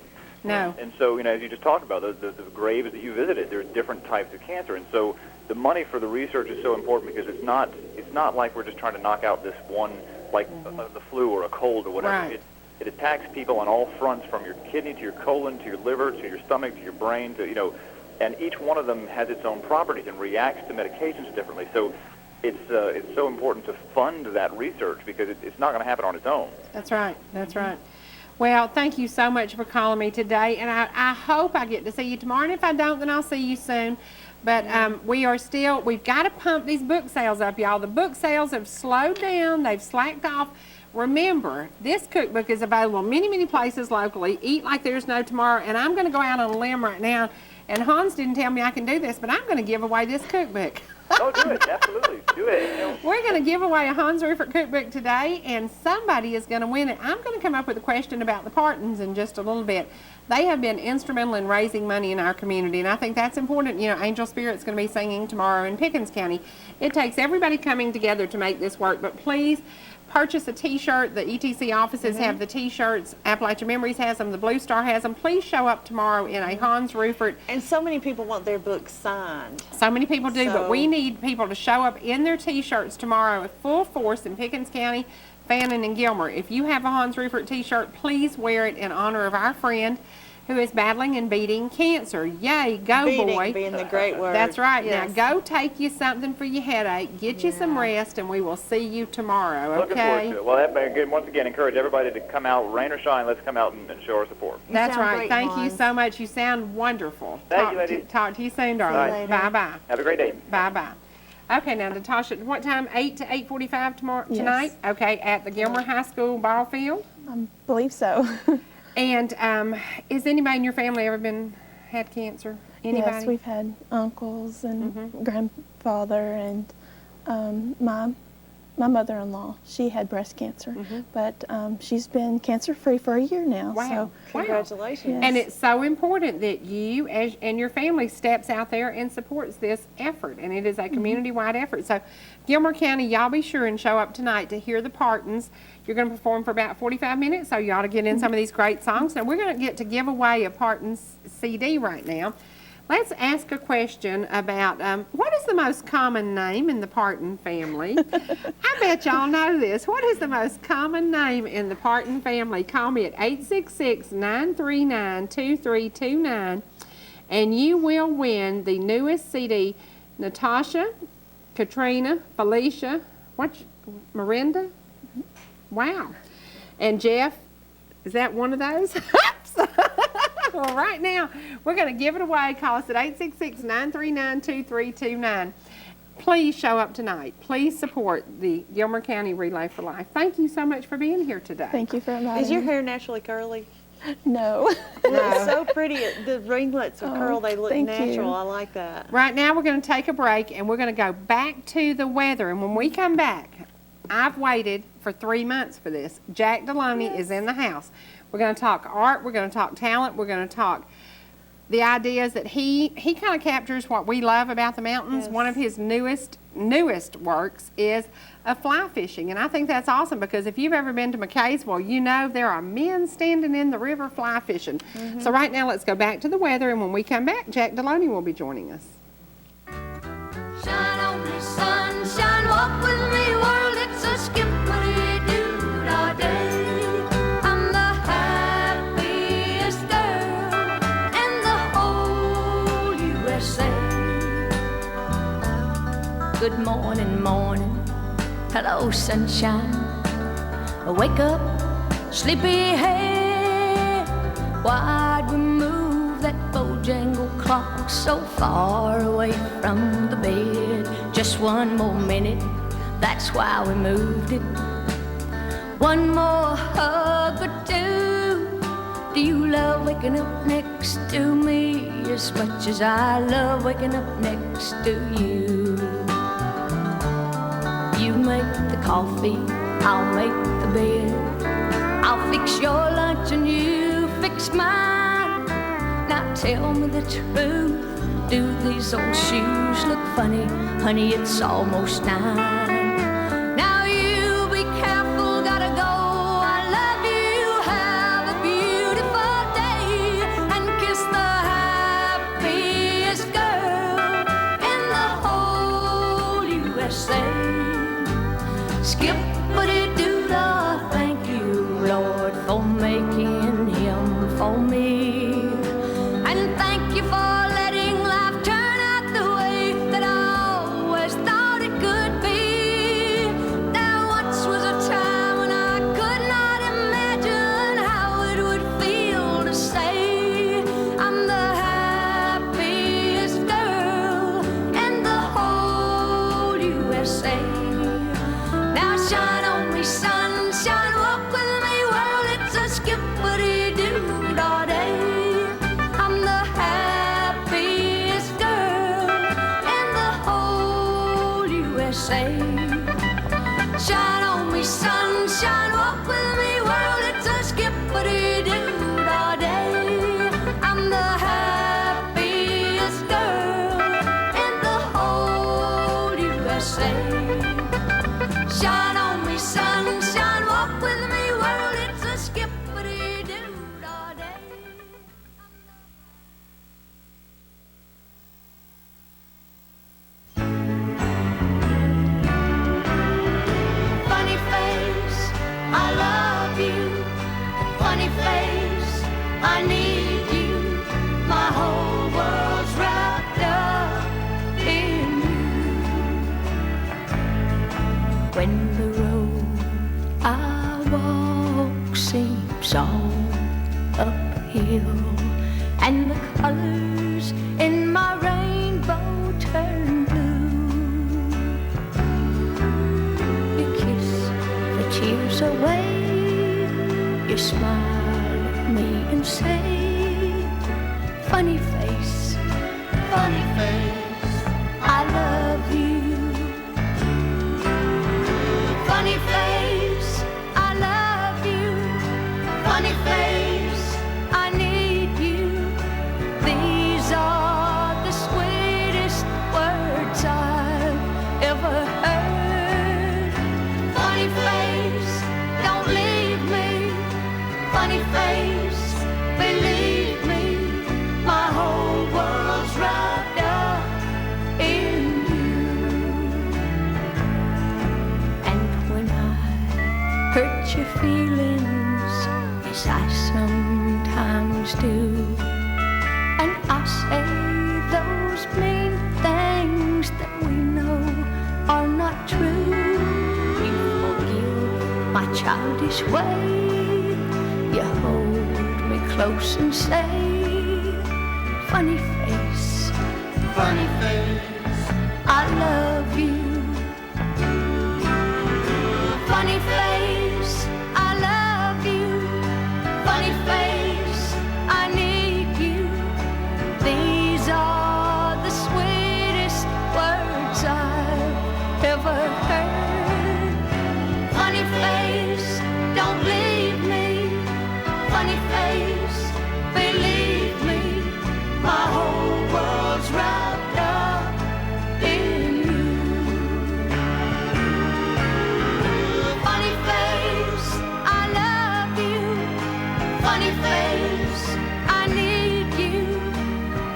No. And so, as you just talked about, the graves that you visited, there's different types of cancer. And so the money for the research is so important because it's not like we're just trying to knock out this one, like the flu or a cold or whatever. Right. It attacks people on all fronts, from your kidney to your colon to your liver to your stomach to your brain to, and each one of them has its own properties and reacts to medications differently. So it's so important to fund that research because it's not going to happen on its own. That's right. That's right. Well, thank you so much for calling me today, and I hope I get to see you tomorrow, and if I don't, then I'll see you soon. But we've got to pump these book sales up, y'all. The book sales have slowed down. They've slacked off. Remember, this cookbook is available in many, many places locally. Eat like there's no tomorrow, and I'm going to go out on a limb right now, and Hans didn't tell me I can do this, but I'm going to give away this cookbook. Oh, do it. Absolutely. Do it. We're going to give away a Hans Rueffert cookbook today, and somebody is going to win it. I'm going to come up with a question about the Partons in just a little bit. They have been instrumental in raising money in our community, and I think that's important. Angel Spirit's going to be singing tomorrow in Pickens County. It takes everybody coming together to make this work, but please purchase a T-shirt. The ETC offices have the T-shirts. Appalachia Memories has them. The Blue Star has them. Please show up tomorrow in a Hans Rueffert. And so many people want their books signed. So many people do, but So- we need people to show up in their T-shirts tomorrow at full force in Pickens County, Fannin, and Gilmer. If you have a Hans Rueffert T-shirt, please wear it in honor of our friend who is battling and beating cancer. Yay, go boy. Being the great word. That's right. Yes. Now go take you something for your headache, get you some rest, and we will see you tomorrow, Looking forward okay? to it. Well, once again, encourage everybody to come out, rain or shine. Let's come out and show our support. That's sound right. great, Thank you Hans. so much. You sound wonderful. Thank you, ladies. Talk to you soon, darling. later. Bye-bye. Have a great day. Bye-bye. Okay, now, Natasha, what time? 8 to 8:45 tomorrow Yes. tonight? Okay, at the Gilmer High School ball field. I believe so. And has anybody in your family ever had cancer? Anybody? Yes, we've had uncles and grandfather and my mother-in-law. She had breast cancer, but she's been cancer-free for a year now. Wow. So Wow. Congratulations. Yes. And it's so important that you and your family steps out there and supports this effort, and it is a community-wide effort. So Gilmer County, y'all be sure and show up tonight to hear the Partons. You're going to perform for about 45 minutes, so you ought to get in some of these great songs. Now, we're going to get to give away a Partons CD right now. Let's ask a question about what is the most common name in the Parton family? I bet y'all know this. What is the most common name in the Parton family? Call me at 866-939-2329, and you will win the newest CD, Natasha, Katrina, Felicia, Miranda? Wow. And Jeff, is that one of those? Well, right now, we're going to give it away. Call us at 866-939-2329. Please show up tonight. Please support the Gilmer County Relay for Life. Thank you so much for being here today. thank you for inviting Is your me. hair naturally curly? No. It's so pretty. The ringlets are curled. They look thank natural. you. I like that. Right now, we're going to take a break, and we're going to go back to the weather. And when we come back, I've waited for 3 months for this. Jack DeLoney is in the house. We're going to talk art. We're going to talk talent. We're going to talk the ideas that he kind of captures what we love about the mountains. Yes. One of his newest works is fly fishing, and I think that's awesome because if you've ever been to McKaysville, you know there are men standing in the river fly fishing. So right now, let's go back to the weather, and when we come back, Jack DeLoney will be joining us. Shine on me, sunshine, walk with me, world, it's a skippity-doo all day. I'm the happiest girl in the whole USA. Good morning, morning, hello, sunshine. Wake up, sleepyhead. Why'd we move that Bojangle clock so far away from the bed? Just one more minute, that's why we moved it. One more hug or two. Do you love waking up next to me as much as I love waking up next to you? You make the coffee, I'll make the bed. I'll fix your lunch and you fix mine. Now tell me the truth. Do these old shoes look funny? Honey, it's almost 9. Now you be careful, gotta go. I love you. Have a beautiful day and kiss the happiest girl in the whole USA. Skip-a-dee-doo-dah, thank you, Lord, for making him for me. And thank you for letting life turn out the way that I always thought it could be. There once was a time when I could not imagine how it would feel to say I'm the happiest girl in the whole USA. Now shine on me, sunshine, walk with me, world, it's a skip-a-dee-doo-dah day. I'm the happiest girl in the whole USA. Shine on me, sunshine, walk with me, world, it's a skip-a-dee-doo-dah day. I'm the happiest girl in the whole USA. Shine on me, sunshine, walk with me, world, it's a skip-a-dee-doo-dah day. Funny face, I love you. Funny face, I need you. My whole world's wrapped up in you. When the road I walk seems all uphill and the colors in my rainbow turn blue, you kiss the tears away, you smile at me and say, funny face, I love you. Funny face, I love you. Funny face, I need you. These are the sweetest words I've ever heard. Funny face, don't leave me. Funny face, believe me. My whole world's wrapped up in you. And when I hurt your feelings, as I sometimes do, and I say those mean things that we know are not true, you forgive my childish way. You hold me close and say, funny face, I love you. Funny face, I love you. Funny face, I need you. These are the sweetest words I've ever heard. Funny face, don't leave me. Funny face, believe me. My whole world's wrapped up in you. Funny face, I love you. Funny face, I need you.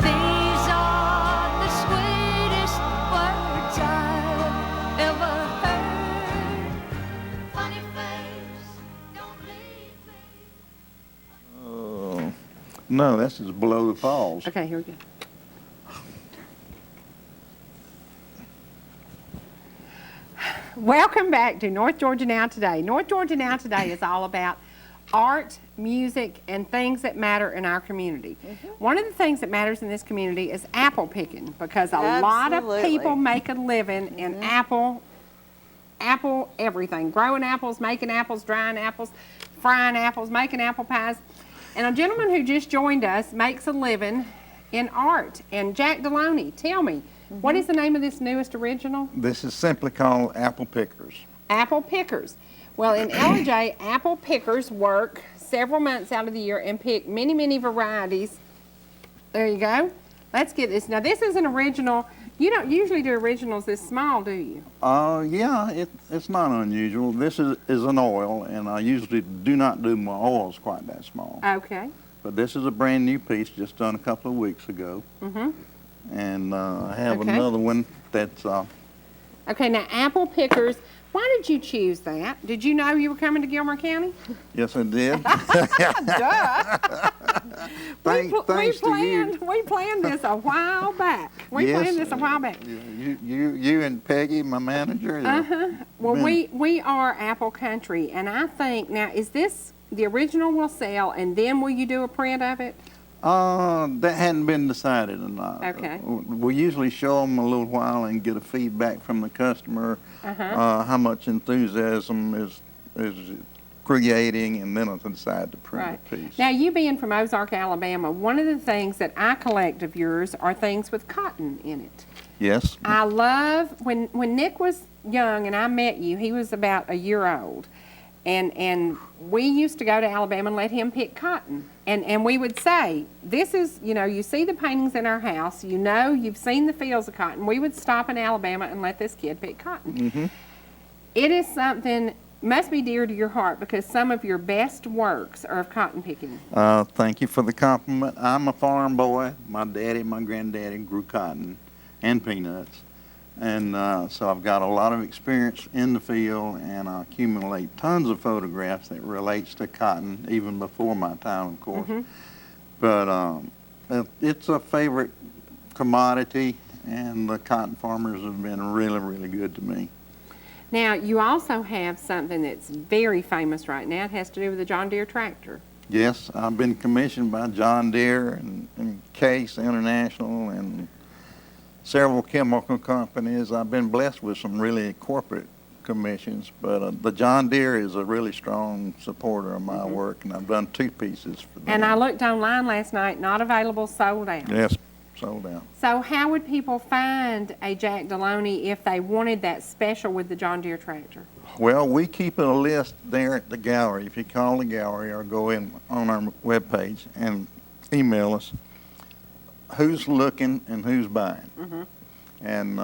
These are the sweetest words I've ever heard. Funny face, don't leave me. No, this is Below the Falls. Okay, here we go. Welcome back to North Georgia Now Today. North Georgia Now Today is all about art, music, and things that matter in our community. One of the things that matters in this community is apple picking, because a lot of Absolutely. people make a living in apple everything. Growing apples, making apples, drying apples, frying apples, making apple pies. And a gentleman who just joined us makes a living in art. And Jack DeLoney, tell me, what is the name of this newest original? This is simply called Apple Pickers. Apple Pickers. Well, in LJ, apple pickers work several months out of the year and pick many, many varieties. There you go. Let's get this. Now, this is an original. You don't usually do originals this small, do you? Yeah, it's not unusual. This is an oil, and I usually do not do my oils quite that small. Okay. But this is a brand new piece just done a couple of weeks ago. Mm-hmm. And I have Okay. another one that's, Okay, now apple pickers. Why did you choose that? Did you know you were coming to Gilmer County? yes I did. Duh. Thanks to you. We planned this a while back. We Yes, planned this a while back. You and Peggy, my manager. Well, been- we are Apple Country, and I think, now, is this, the original will sell, and then will you do a print of it? That hadn't been decided or not. Okay. We usually show them a little while and get a feedback from the customer, how much enthusiasm is creating, and then I decide to print Right. a piece. Now, you being from Ozark, Alabama, one of the things that I collect of yours are things with cotton in it. Yes. I love, when Nick was young and I met you, he was about a year old. And we used to go to Alabama and let him pick cotton. And we would say, this is, you see the paintings in our house, you've seen the fields of cotton. We would stop in Alabama and let this kid pick cotton. Mm-hmm. It is something, must be dear to your heart because some of your best works are of cotton picking. Thank you for the compliment. I'm a farm boy. My daddy, my granddaddy grew cotton and peanuts. And so I've got a lot of experience in the field, and I accumulate tons of photographs that relates to cotton, even before my time, of course. Mm-hmm. But it's a favorite commodity, and the cotton farmers have been really, really good to me. Now, you also have something that's very famous right now. It has to do with the John Deere tractor. Yes, I've been commissioned by John Deere and Case International and several chemical companies. I've been blessed with some really corporate commissions, but the John Deere is a really strong supporter of my work, and I've done 2 pieces for them. And I looked online last night, not available, sold out. Yes, sold out. So how would people find a Jack DeLoney if they wanted that special with the John Deere tractor? Well, we keep a list there at the gallery. If you call the gallery or go in on our webpage and email us, who's looking and who's buying. And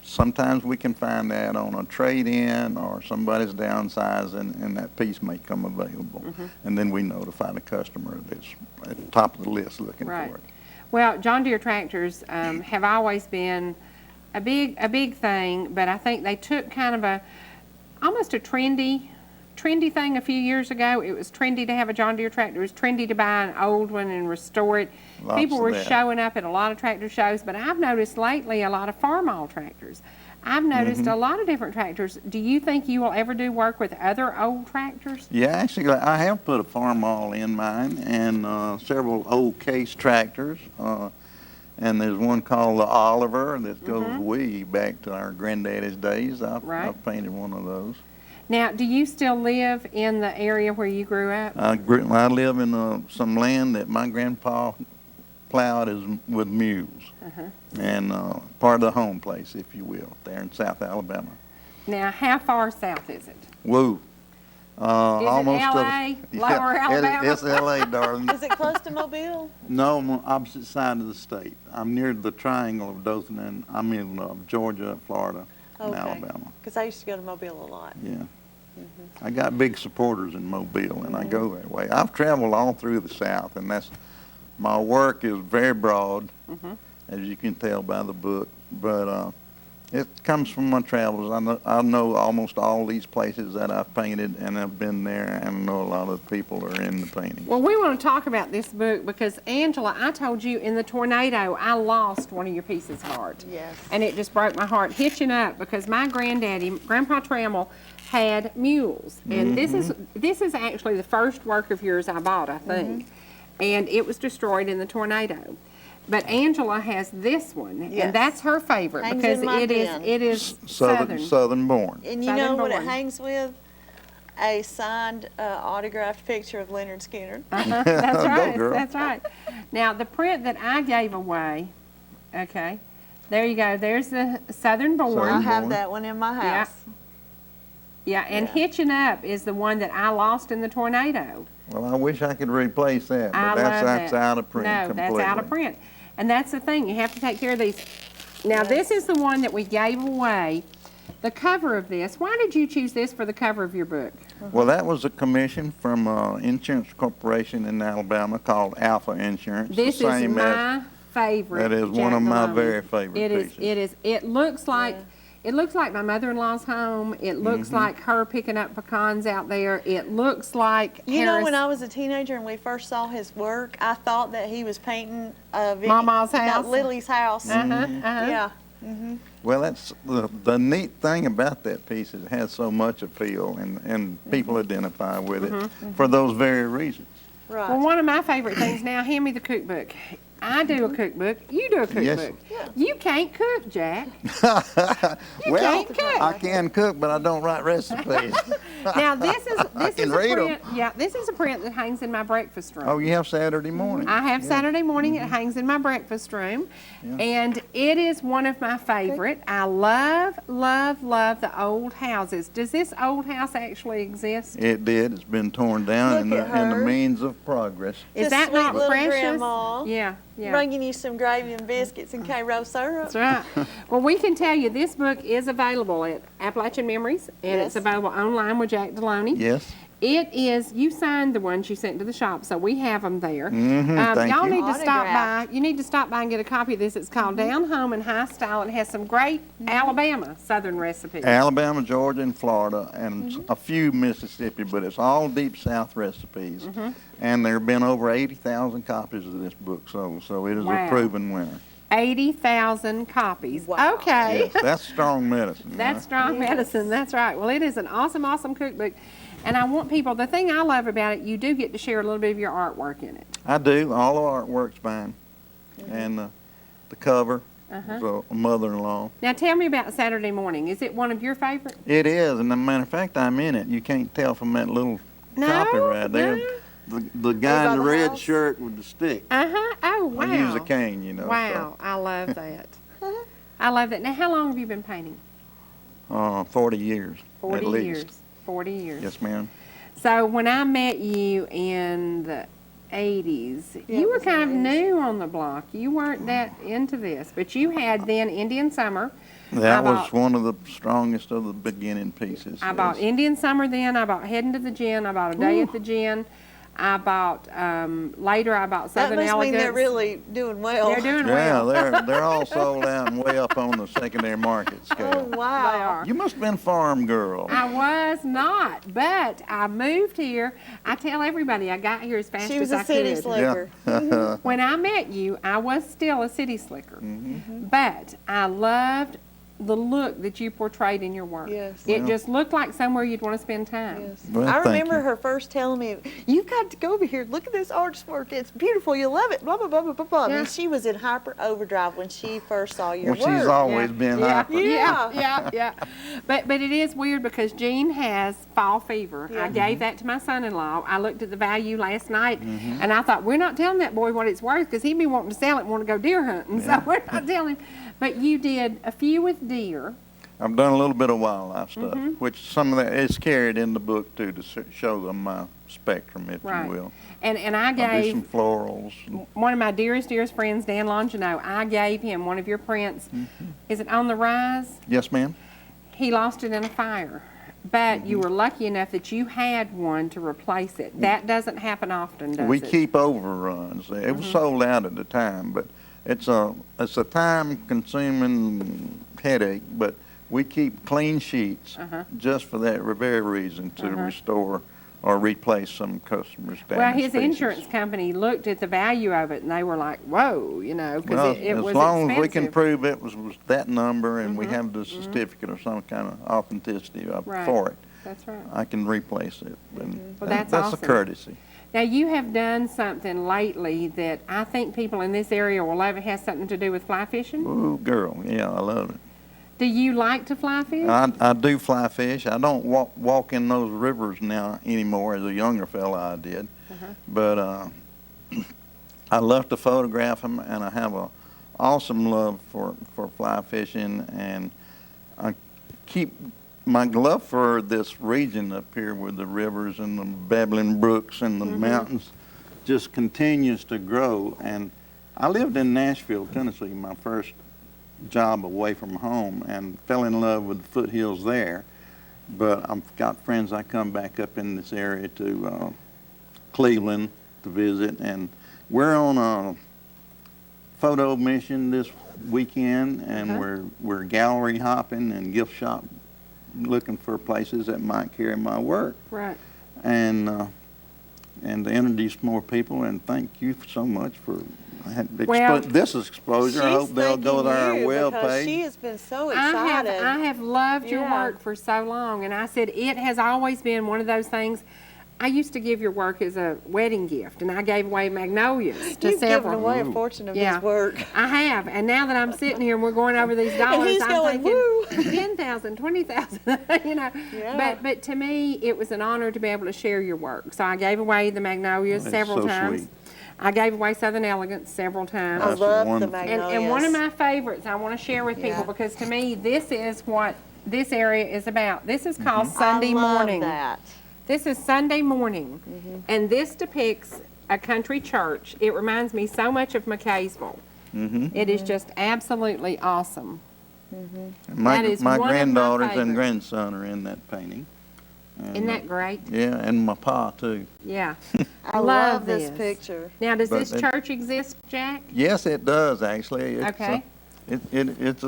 sometimes we can find that on a trade-in or somebody's downsizing, and that piece may come available. And then we notify the customer that's at the top of the list looking Right. for it. Well, John Deere tractors have always been a big thing, but I think they took kind of almost a trendy thing a few years ago. It was trendy to have a John Deere tractor. It was trendy to buy an old one and restore it. Lots People of were that. showing up at a lot of tractor shows, but I've noticed lately a lot of farm-all tractors. I've noticed a lot of different tractors. Do you think you will ever do work with other old tractors? Yeah, actually, I have put a farm all in mine and several old Case tractors. And there's one called the Oliver that goes way back to our granddaddy's days. Right. I've painted one of those. Now, do you still live in the area where you grew up? I live in some land that my grandpa plowed with mules. And part of the home place, if you will, there in South Alabama. Now, how far south is it? Woo. Almost LA? Lower Alabama? It's LA, darling. Is it close to Mobile? No, I'm on the opposite side of the state. I'm near the triangle of Dothan, and I'm in Georgia, Florida, and Alabama. Because I used to go to Mobile a lot. Yeah. I got big supporters in Mobile, and I go that way. I've traveled all through the South, and my work is very broad, as you can tell by the book. But it comes from my travels. I know almost all these places that I've painted, and I've been there, and I know a lot of the people are in the painting. Well, we want to talk about this book because, Angela, I told you in the tornado, I lost one of your pieces of art. Yes. And it just broke my heart hitching up because my granddaddy, Grandpa Trammell, had mules. And this is actually the first work of yours I bought, I think. And it was destroyed in the tornado. But Angela has this one, Yes. and that's her favorite Hangs because in my it den. is southern. Southern born. And you know what it Southern born. hangs with? A signed, autographed picture of Leonard Skinner. That's Go, right. girl. That's right. Now, the print that I gave away, okay, there you go. There's the Southern Born. I Southern have born. that one in my Yeah. house. Yeah, and Hitching Up is the one that I lost in the tornado. Well, I wish I could replace that, I but love that's that. out of print No, completely. that's out of print. And that's the thing, you have to take care of these. Now, this is the one that we gave away. The cover of this, why did you choose this for the cover of your book? Well, that was a commission from an insurance corporation in Alabama called Alpha Insurance. This the is same my favorite. That is one Jack of my DeLoney. very favorite pieces. It is. It looks like my mother-in-law's home. It looks Mm-hmm. like her picking up pecans out there. It looks like You know, when Harris- I was a teenager and we first saw his work, I thought that he was painting Mama's house? Lily's house. Yeah. Well, that's the neat thing about that piece is it has so much appeal, and people identify with it for those very reasons. Right. Well, one of my favorite things now, hand me the cookbook. I do a cookbook. You do a cookbook. Yes. You can't cook, Jack. Well, can't cook. I can cook, but I don't write recipes. Now this is can a read 'em. print. Yeah, this is a print that hangs in my breakfast room. Oh, you have Saturday morning. I have Saturday morning. It hangs in my breakfast room, and it is one of my favorite. I love, love, love the old houses. Does this old house actually exist? It did. It's been torn down Look at in the her. means of progress. Is The that sweet not little precious? grandma. Yeah, yeah. Bringing you some gravy and biscuits and Cairo syrup. That's right. Well, we can tell you this book is available at Appalachian Memories, and it's Yes. available online with Jack DeLoney. Yes. It is, you signed the ones you sent to the shop, so we have them there. thank y'all you. need to stop by. Autographed. You need to stop by and get a copy of this. It's called Down Home in High Style. It has some great Alabama Southern recipes. Alabama, Georgia, and Florida, and a few Mississippi, but it's all deep South recipes. And there have been over 80,000 copies of this book sold, so it is Wow. a proven winner. 80,000 copies. Wow. Okay. Yes, that's strong medicine. That's strong medicine. That's right. Well, it is an awesome, awesome cookbook. And I want people, the thing I love about it, you do get to share a little bit of your artwork in it. I do. All the artwork's mine. And the cover is a mother-in-law. Now, tell me about Saturday morning. Is it one of your favorites? It is, and as a matter of fact, I'm in it. You can't tell from that little No, copy right there. no. The guy in by the the red house? shirt with the stick. Uh-huh. Oh, wow. I use a cane, you know. Wow, I love that. I love that. Now, how long have you been painting? So, 40 years, 40 at least. years. 40 years. Yes, ma'am. So when I met you in the 80s, Yeah, you it were was kind of in the 80s. new on the block. You weren't that into this, but you had then Indian Summer. That I was bought- one of the strongest of the beginning pieces. I bought yes. Indian Summer then. I bought Heading to the Gin. I bought A Day at the Gin. I bought, later I bought That Southern must mean they're Elegance. really doing well. They're doing Yeah, well. they're all sold out and way up on the secondary market Oh, scale. wow. They are. You must have been farm girl. I was not, but I moved here. I tell everybody I got here as fast She as was I a city could. slicker. Yeah. When I met you, I was still a city slicker, Mm-hmm. but I loved the look that you portrayed in your work. Yes. It just looked like somewhere you'd want to spend time. Yes. Well, I thank remember you. her first telling me, "You've got to go over here. Look at this artwork. It's beautiful. You'll love it." Blah blah blah blah blah. blah. I Yeah. mean, she was in hyper overdrive when she first saw your Well, work. she's always been yeah, hyper. yeah. But it is weird because Jean has fall fever. I gave that to my son-in-law. I looked at the value last night, and I thought, we're not telling that boy what it's worth because he'd be wanting to sell it and want to go deer hunting. So we're not telling him. But you did a few with deer. I've done a little bit of wildlife stuff, Mm-hmm. which some of that is carried in the book too to show them my spectrum, if Right. you will. And I I do gave some florals. one of my dearest friends, Dan Longino, I gave him one of your prints. Is it On the Rise? Yes, ma'am. He lost it in a fire. But you were lucky enough that you had one to replace it. That doesn't happen often, does We it? keep overruns. It was sold out at the time, but it's a time-consuming headache. But we keep clean sheets just for that very reason, to restore or replace some customers' damaged Well, his pieces. insurance company looked at the value of it and they were like, whoa, you know, because Well, it as was long expensive. as we can prove it was that number and we have the certificate or some kind of authenticity Right. for it, That's right. I can replace it. And Well, that's that's awesome. a courtesy. Now, you have done something lately that I think people in this area will love. It has something to do with fly fishing. Ooh, girl, yeah, I love it. Do you like to fly fish? I do fly fish. I don't walk in those rivers now anymore as a younger fella I did. But I love to photograph them, and I have a awesome love for fly fishing, and I keep my love for this region up here with the rivers and the babbling brooks and the mountains just continues to grow. And I lived in Nashville, Tennessee, my first job away from home, and fell in love with the foothills there. But I've got friends I come back up in this area to Cleveland to visit, and we're on a photo mission this weekend, and we're gallery hopping and gift shop looking for places that might carry my work. Right. And to introduce more people, and thank you so much for this exposure. I hope they'll go to our webpage. She has been so excited. I have loved your work for so long, and I said it has always been one of those things. I used to give your work as a wedding gift, and I gave away magnolias to You've several. given away a fortune of his work. I have, and now that I'm sitting here and we're going over these dollars, he's I'm going, thinking woo. 10,000, 20,000, you know. Yeah. But to me, it was an honor to be able to share your work. So I gave away the magnolias That's several so times. sweet. I gave away Southern Elegance several times. I That's love the wonderful. magnolias. And one of my favorites I want to share with people, because to me, this is what this area is about. This is called Sunday I love Morning. that. This is Sunday Morning, and this depicts a country church. It reminds me so much of McKaysville. It is just absolutely awesome. My That is my one of my granddaughters and favorites. grandson are in that painting. And, Isn't that great? Yeah, and my pa too. Yeah. I love this picture. Now, does But this church exist, Jack? Yes, it does actually. It's, Okay. It's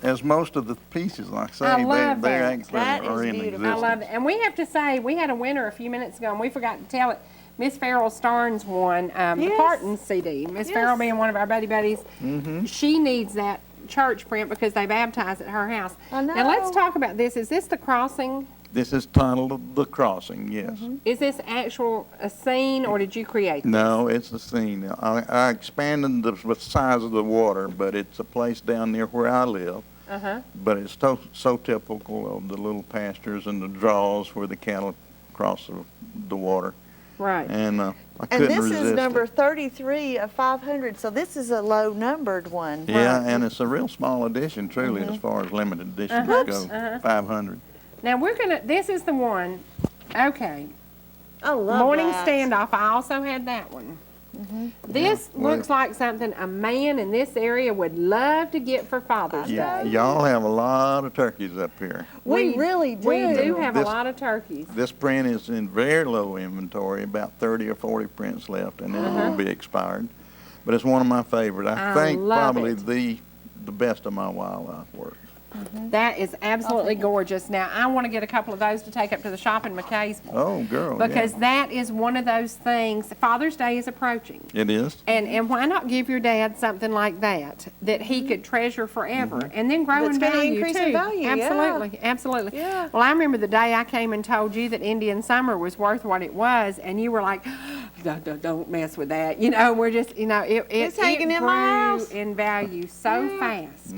as most of the pieces, like I say, I love they that. actually That are is in beautiful. existence. I love it. And we have to say, we had a winner a few minutes ago, and we forgot to tell it. Miss Farrell Starnes won the Yes. Parton CD. Miss Farrell being one of our buddies, she needs that church print because they baptize at her house. I know. Now, let's talk about this. Is this the crossing? This is titled The Crossing, yes. Is this a scene, or did you create this? No, it's a scene. I expanded the size of the water, but it's a place down near where I live. But it's so typical of the little pastures and the draws where the cattle cross the water. Right. And I And couldn't this resist is number it. 33 of 500, so this is a low numbered one. Yeah, and it's a real small edition, truly, as far as limited editions go. 500. Now, this is the one, okay. I love Morning that. Standoff, I also had that one. This looks like something a man in this area would love to get for Father's Day. Y'all have a lot of turkeys up here. We really do. We do have a This- lot of turkeys. This print is in very low inventory, about 30 or 40 prints left, and then it will be expired. But it's one of my favorites. I I think love probably it. the best of my wildlife work. That is absolutely gorgeous. Now, I want to get a couple of those to take up to the shop in McKaysville. Oh, girl, Because yeah. that is one of those things, Father's Day is approaching. It is. And why not give your dad something like that he could treasure forever and then grow That's in gonna value increase too? in value, yeah. Absolutely, absolutely. Yeah. Well, I remember the day I came and told you that Indian Summer was worth what it was, and you were like, don't mess with that. You know, we're just, It's hanging in my house. grew in value so fast.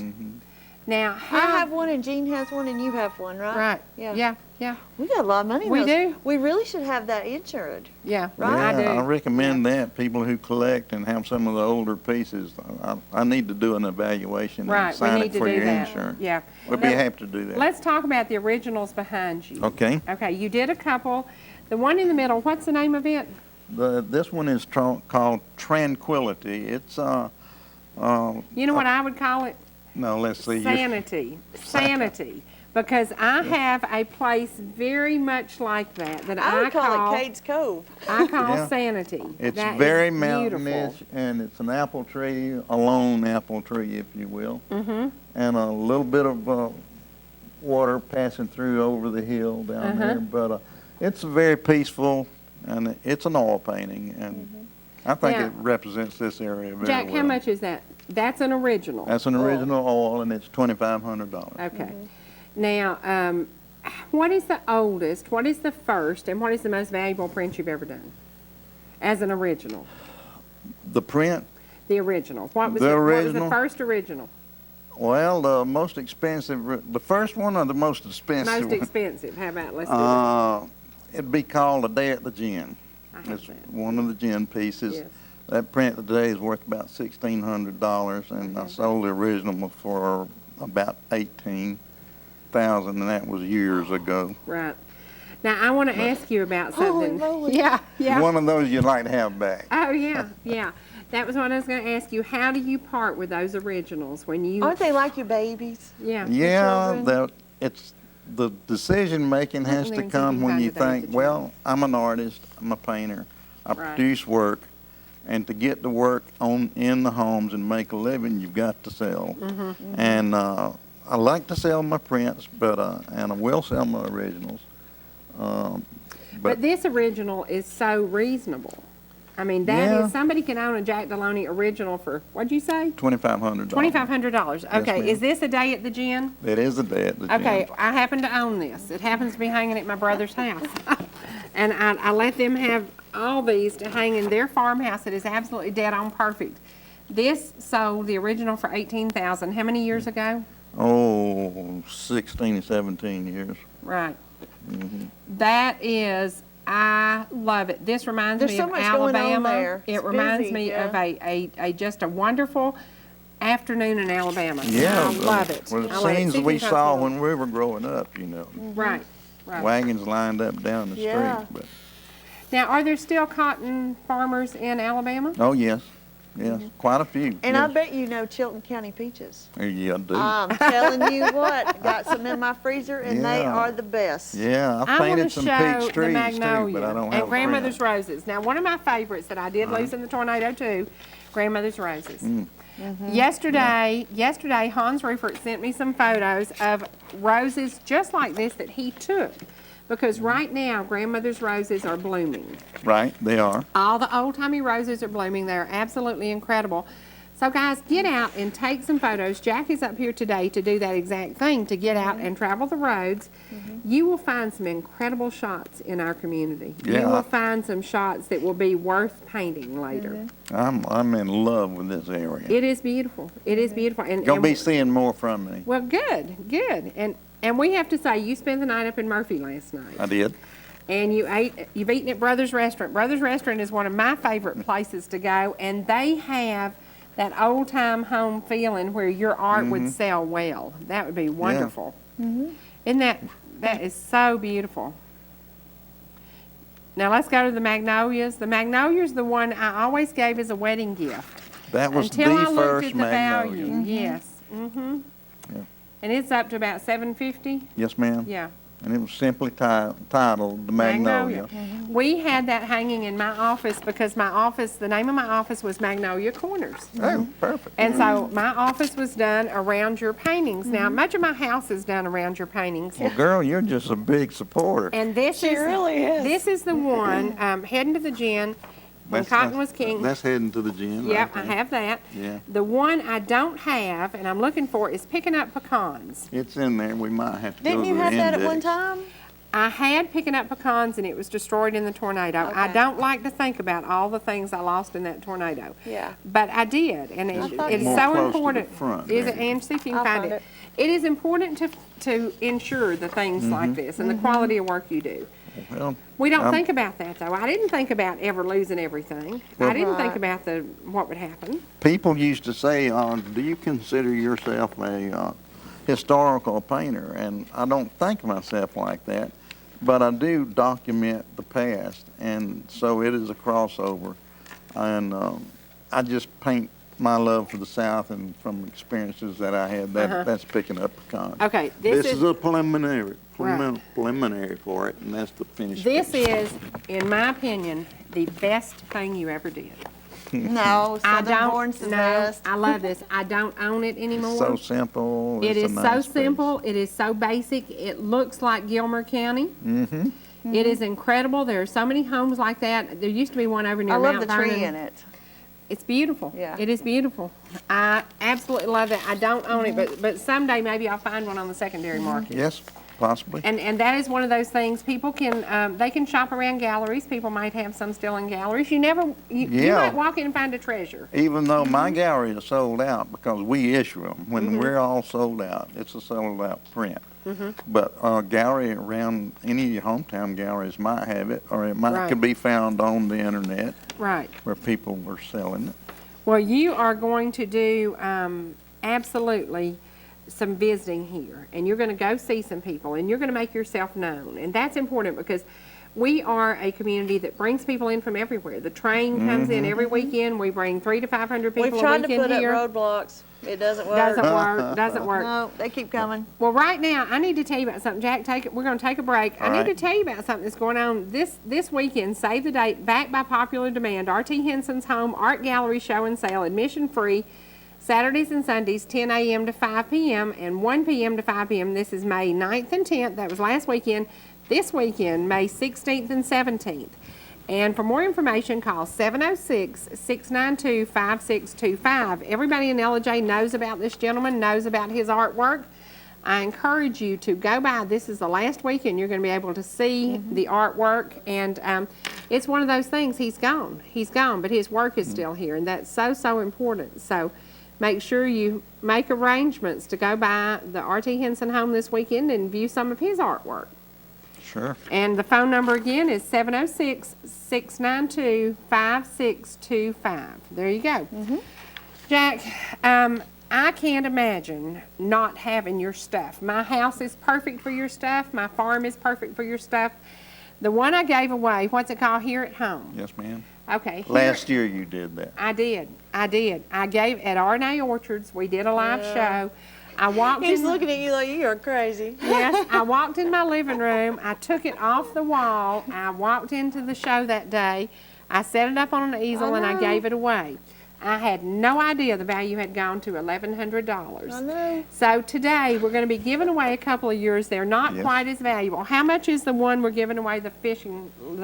Now, I have one, and Jean has one, and you have one, right? right. Yeah. Yeah. We got a lot of money in We those. do. We really should have that insured. Yeah. Right. I do. I recommend that. People who collect and have some of the older pieces, I need to do an evaluation Right, and sign we it need to for do your that. insurance. Yeah. We'll be happy to do that. Let's talk about the originals behind you. Okay. Okay, you did a couple. The one in the middle, what's the name of it? This one is called Tranquility. It's You know what I would call it? no, let's see. Sanity. Sanity. Because I have a place very much like that I would call it Cade's Cove. I call Yeah. Sanity. It's That is very beautiful. mountainous, and it's an apple tree, a lone apple tree, if you will, and a little bit of water passing through over the hill down there. But it's very peaceful, and it's an oil painting, and I think Yeah. it represents this area very Jack, well. how much is that? That's an original. That's an original oil, and it's $2,500. Okay. Now, what is the oldest, what is the first, and what is the most valuable print you've ever done as an original? The print, The original. What was The What was original? the first original? well, the most expensive, the first one or the most expensive Most one? expensive. How about, let's do that. It'd be called A Day at the Gin. I have It's that. one of the gin pieces. Yes. That print today is worth about $1,600, and I sold the original for about $18. 18,000, and that was years ago. Right. Now, I want to ask you about something. moly. Yeah, yeah. One of those you'd like to have back. Oh, yeah, yeah. That was what I was going to ask you. How do you part with those originals when you? Aren't they like your babies? Yeah. Yeah, children? the decision making has to Lindsay, come you when find you it out think, the well, I'm an artist, I'm a painter, I Right. produce work, and to get to work in the homes and make a living, you've got to sell. And I like to sell my prints, but and I will sell my originals. But this original is so reasonable. I mean, that Yeah. is, somebody can own a Jack DeLoney original for, what'd you say? $2,500. $2,500. Okay, ma'am. is this a day at the gin? It is a day at the Okay, gym. I happen to own this. It happens to be hanging at my brother's house. And I let them have all these to hang in their farmhouse. It is absolutely dead on perfect. This sold the original for $18,000. How many years ago? Oh, 16, 17 years. Right. That is, I love it. This reminds There's me so of much going on Alabama. there. It It's reminds busy, me yeah. of a just a wonderful afternoon in Alabama. Yeah. I love it. Well, I the love it. scenes See if we you can saw find when we were growing up, you know. Right, right. Wagons lined up down the Yeah. street. But, Now, are there still cotton farmers in Alabama? oh, yes. Yes, quite a few. And I yes. bet you know Chilton County peaches. Yeah, I do. I'm telling you what, got some in my freezer and they Yeah. are the best. Yeah, I I want painted to some show peach the trees magnolia too, but I don't have and a grandmother's print. roses. Now, one of my favorites that I did lose in the tornado too, grandmother's roses. Mm. Yesterday, Hans Rueffert sent me some photos of roses just like this that he took, because right now grandmother's roses are blooming. Right, they are. All the old-timey roses are blooming. They're absolutely incredible. So, guys, get out and take some photos. Jackie's up here today to do that exact thing, to get out and travel the roads. You will find some incredible shots in our community. You Yeah. will find some shots that will be worth painting later. I'm in love with this area. It is beautiful. It is beautiful. And, Gonna and be seeing more from me. well, good, good. And we have to say, you spent the night up in Murphy last night. I did. And you've eaten at Brothers Restaurant. Brothers Restaurant is one of my favorite places to go, and they have that old-time home feeling where your art would sell well. That would be wonderful. Isn't that is so beautiful. Now let's go to the magnolias. The magnolia's the one I always gave as a wedding gift. That was Until I the looked first at the magnolia. value. Yes. Yeah. And it's up to about $750. Yes, ma'am. Yeah. And it was simply titled the Magnolia. We had that hanging in my office because the name of my office was Magnolia Corners. Oh, perfect. And so my office was done around your paintings. Now, much of my house is done around your paintings. Well, girl, you're just a big supporter. And this She is really is. This is the one heading to the gin when cotton was king. That's heading to the gym. Yep, right I there. have that. Yeah. The one I don't have and I'm looking for is picking up pecans. It's in there. We might have to go Didn't to you the have that at one index. time? I had picking up pecans and it was destroyed in the tornado. I Okay. don't like to think about all the things I lost in that tornado. Yeah. But I did, and thought it's you More so close to the important. front Is there. it, Ange, see if you can I'll find find it. It is important to ensure the things like this and the quality of work you do. Well, We don't I'm- think about that, though. I didn't think about ever losing everything. I didn't think about what would happen. people used to say, do you consider yourself a historical painter? And I don't think of myself like that, but I do document the past, and so it is a crossover. And I just paint my love for the South and from experiences that I had. That's picking up pecans. Okay, This is a preliminary Right. preliminary for it, and that's the finished This piece. is, in my opinion, the best thing you ever did. No, I Southern don't Born's the know. best. I love this. I don't own it anymore. So simple. It It's is a so nice piece. simple. It is so basic. It looks like Gilmer County. It is incredible. There are so many homes like that. There used to be one over near I love Mount the tree Vernon. in it. It's beautiful. Yeah. It is beautiful. I absolutely love it. I don't own it, but someday maybe I'll find one on the secondary market. Yes, possibly. And that is one of those things people can they can shop around galleries. People might have some still in galleries. You Yeah. might walk in and find a treasure. Even though my gallery is sold out because we issue them. When we're all sold out, it's a sold out print. But a gallery around any of your hometown galleries might have it, or it might Right. could be found on the internet Right. where people were selling it. Well, you are going to do absolutely some visiting here, and you're going to go see some people, and you're going to make yourself known. And that's important because we are a community that brings people in from everywhere. The train comes in every weekend. We bring 300 to 500 people We've tried a to weekend put here. up roadblocks. It doesn't work. Doesn't work. No, they keep coming. Well, right now, I need to tell you about something. Jack, we're going to take a break. I need to tell you about something that's going on this weekend. Save the date, backed by popular demand. R.T. Henson's Home Art Gallery Show and Sale, admission free, Saturdays and Sundays, 10 a.m. to 5 p.m. and 1 p.m. to 5 p.m. This is May 9th and 10th. That was last weekend. This weekend, May 16th and 17th. And for more information, call 706-692-5625. Everybody in LJ knows about this gentleman, knows about his artwork. I encourage you to go by. This is the last weekend you're going to be able to see the artwork. And it's one of those things, he's gone, but his work is still here. And that's so, so important. So make sure you make arrangements to go by the R.T. Henson home this weekend and view some of his artwork. Sure. And the phone number again is 706-692-5625. There you go. Jack, I can't imagine not having your stuff. My house is perfect for your stuff. My farm is perfect for your stuff. The one I gave away, what's it called, Here at Home? Yes, ma'am. Okay. Last year you did that. I did. I gave at R&A Orchards. We did a live show. I walked He's in. looking at you like you are crazy. Yes, I walked in my living room. I took it off the wall. I walked into the show that day. I set it up on an easel and I gave it away. I had no idea the value had gone to $1,100. I know. So today we're going to be giving away a couple of yours. They're not quite as valuable. How much is the one we're giving away? The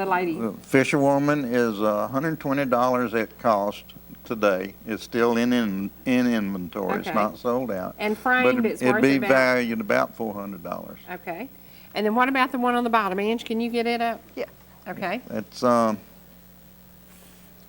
lady. The Fisherwoman is $120 at cost today. It's still in inventory. Okay. It's not sold out. And framed, but it's worth it'd be about. valued about $400. Okay. And then what about the one on the bottom? Ange, can you get it up? Yeah. Okay. That's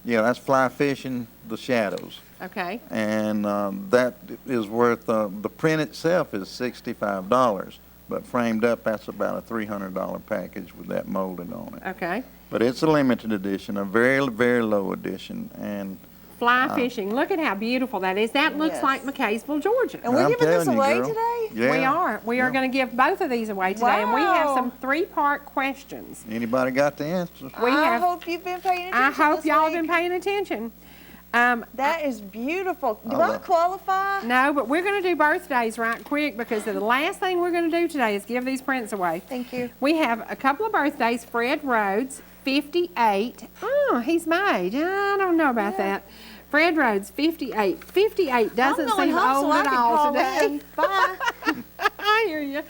that's Fly Fishing the Shadows. Okay. And that is worth, the print itself is $65, but framed up, that's about a $300 package with that molded on it. Okay. But it's a limited edition, a very, very low edition, and Fly fishing. Look at how beautiful that is. That looks Yes. like McKaysville, Georgia. And we're I'm giving this telling you, away girl. today? Yeah. We are. We are going to give both of these away today, and we have Wow. some 3-part questions. Anybody got the answers? We I have. hope you've been paying attention. I hope this y'all have week. been paying attention. That is beautiful. Do I love- qualify? No, but we're going to do birthdays right quick because the last thing we're going to do today is give these prints away. Thank you. We have a couple of birthdays. Fred Rhodes, 58. Oh, he's made. I don't know about that. Fred Rhodes, 58. 58 doesn't I'm going seem home, old so I at can all call today. in. Bye. I hear you.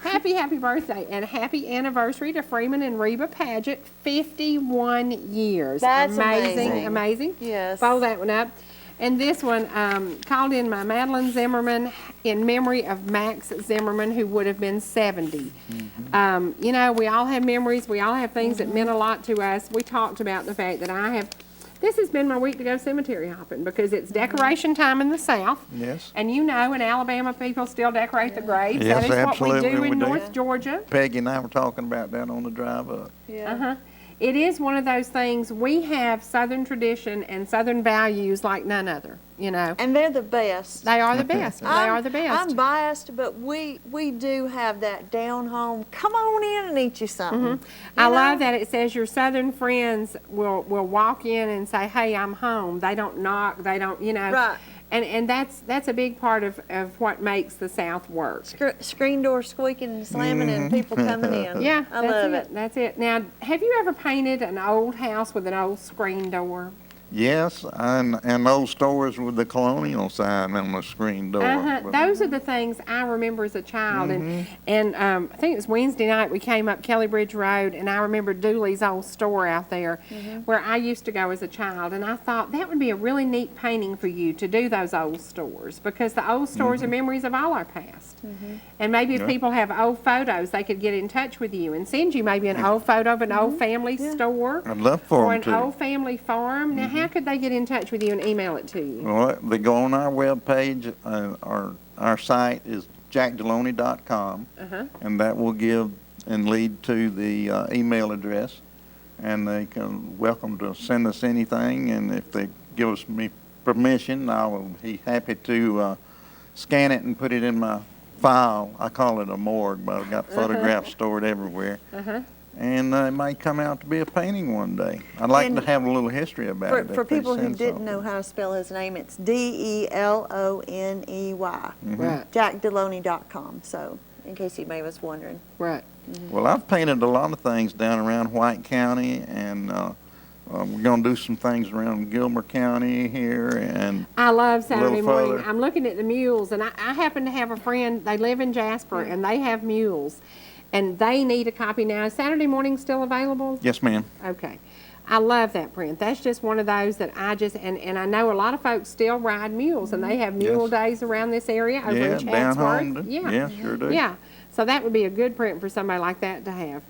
Happy birthday and happy anniversary to Freeman and Reba Paget, 51 years. That's amazing. Amazing. Yes. Fold that one up. And this one, called in by Madeline Zimmerman in memory of Max Zimmerman, who would have been 70. You know, we all have memories. We all have things that meant a lot to us. We talked about the fact that this has been my week to go cemetery hopping because it's decoration time in the South. Yes. And you know, in Alabama, people still decorate the graves. Yes, that is what we absolutely do we in do. North Georgia. Peggy and I were talking about that on the drive up. Yeah. It is one of those things. We have Southern tradition and Southern values like none other, you know. And they're the best. They are the best. They are the best. I'm biased, but we do have that down home. Come on in and eat you something. I love that it says your Southern friends will walk in and say, "Hey, I'm home." They don't knock. They don't, you know. Right. And that's a big part of what makes the South work. Screen door squeaking and slamming and people coming in. Yeah, I that's love it. it. That's it. Now, have you ever painted an old house with an old screen door? Yes, and those stores with the colonial sign on the screen door. Those are the things I remember as a child. And I think it was Wednesday night we came up Kelly Bridge Road, and I remember Dooley's old store out there where I used to go as a child. And I thought that would be a really neat painting for you to do those old stores because the old stores are memories of all our past. And maybe if people have old photos, they could get in touch with you and send you maybe an old photo of an old family store. I'd love for Or them an to. old family farm. Now, how could they get in touch with you and email it to you? Well, they go on our webpage. Our site is jackdeloney.com, and that will give and lead to the email address. And they can welcome to send us anything. And if they give us me permission, I will be happy to scan it and put it in my file. I call it a morgue, but I've got photographs stored everywhere. And it might come out to be a painting one day. I'd like And to have a little history about it. For if they people who send didn't something. know how to spell his name, it's DeLoney. Right. JackDeLoney.com. So, in case anybody was wondering. Right. Well, I've painted a lot of things down around White County, and we're going to do some things around Gilmer County here, and I love Saturday little morning. further. I'm looking at the mules, and I happen to have a friend. They live in Jasper, and they have mules, and they need a copy now. Is Saturday morning still available? yes, ma'am. Okay. I love that print. That's just one of those that I just, and I know a lot of folks still ride mules, and they have mule Yes. days around this area over Yeah, in down Chatsworth. home. Yeah, sure do. Yeah. So that would be a good print for somebody like that to have.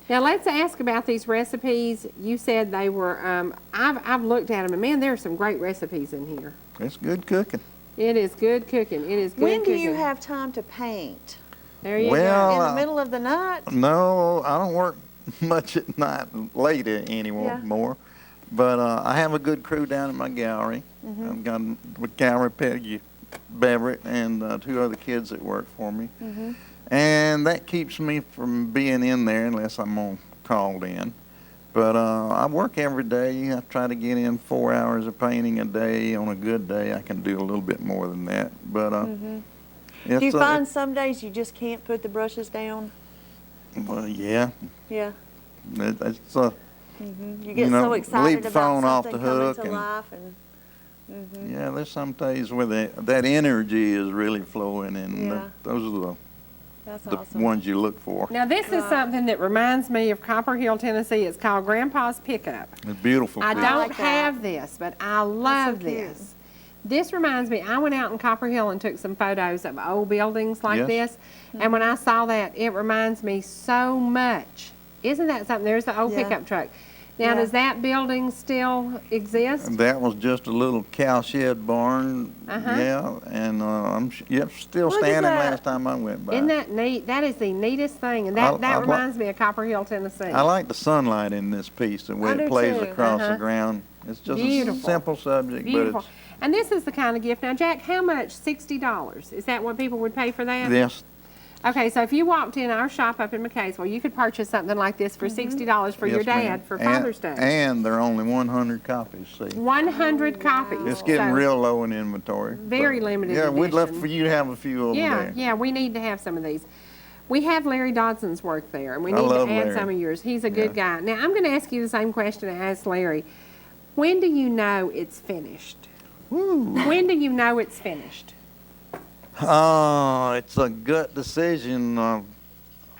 Now let's ask about these recipes. You said they were, I've looked at them, and man, there are some great recipes in here. It's good cooking. It is good cooking. It is good When do cooking. you have time to paint? There you Well, go. In the middle of the night? No, I don't work much at night, late anymore. Yeah. But I have a good crew down at my gallery. I've got with gallery Peggy Beverett and 2 other kids that work for me. And that keeps me from being in there unless I'm called in. But I work every day. I try to get in 4 hours of painting a day. On a good day, I can do a little bit more than that. But Do you find some days you just can't put the brushes down? well, yeah, Yeah. it's You get know, so leave excited the about phone off something the hook coming to and- life, and yeah. There's some days where that energy is really flowing, and Yeah. those are that's the awesome. ones you look for. Now this is something that reminds me of Copper Hill, Tennessee. It's called Grandpa's Pickup. It's beautiful. I piece. don't like that. have this, but I love cute. this. This reminds me, I went out in Copper Hill and took some photos of old buildings like Yes. this, and when I saw that, it reminds me so much. Isn't that something? There's the old Yeah. pickup truck. Now, Yeah. does that building still exist? That was just a little cow shed barn. Yeah, and still Look at standing that. last time I went by. Isn't that neat? That is the neatest thing, and I that like- reminds me of Copper Hill, Tennessee. I like the sunlight in this piece, the way I do it plays too. across the ground. It's just Beautiful. a simple subject, Beautiful. but And this is the kind of gift. Now, Jack, how much? $60. Is that what people would pay for that? it's yes. Okay, so if you walked in our shop up in McKaysville, you could purchase something like this for $60 for your Yes, ma'am. dad for Father's Day. And there are only 100 copies. See, 100 copies. it's getting So, real low in inventory. Very but, limited Yeah, we'd love edition. for you to have a few of them Yeah, there. yeah, we need to have some of these. We have Larry Dodson's work there, and we I need to love add Larry. some of yours. He's a good guy. Now, I'm going to ask you the same question I asked Larry. When do you know it's finished? When do you know it's finished? It's a gut decision.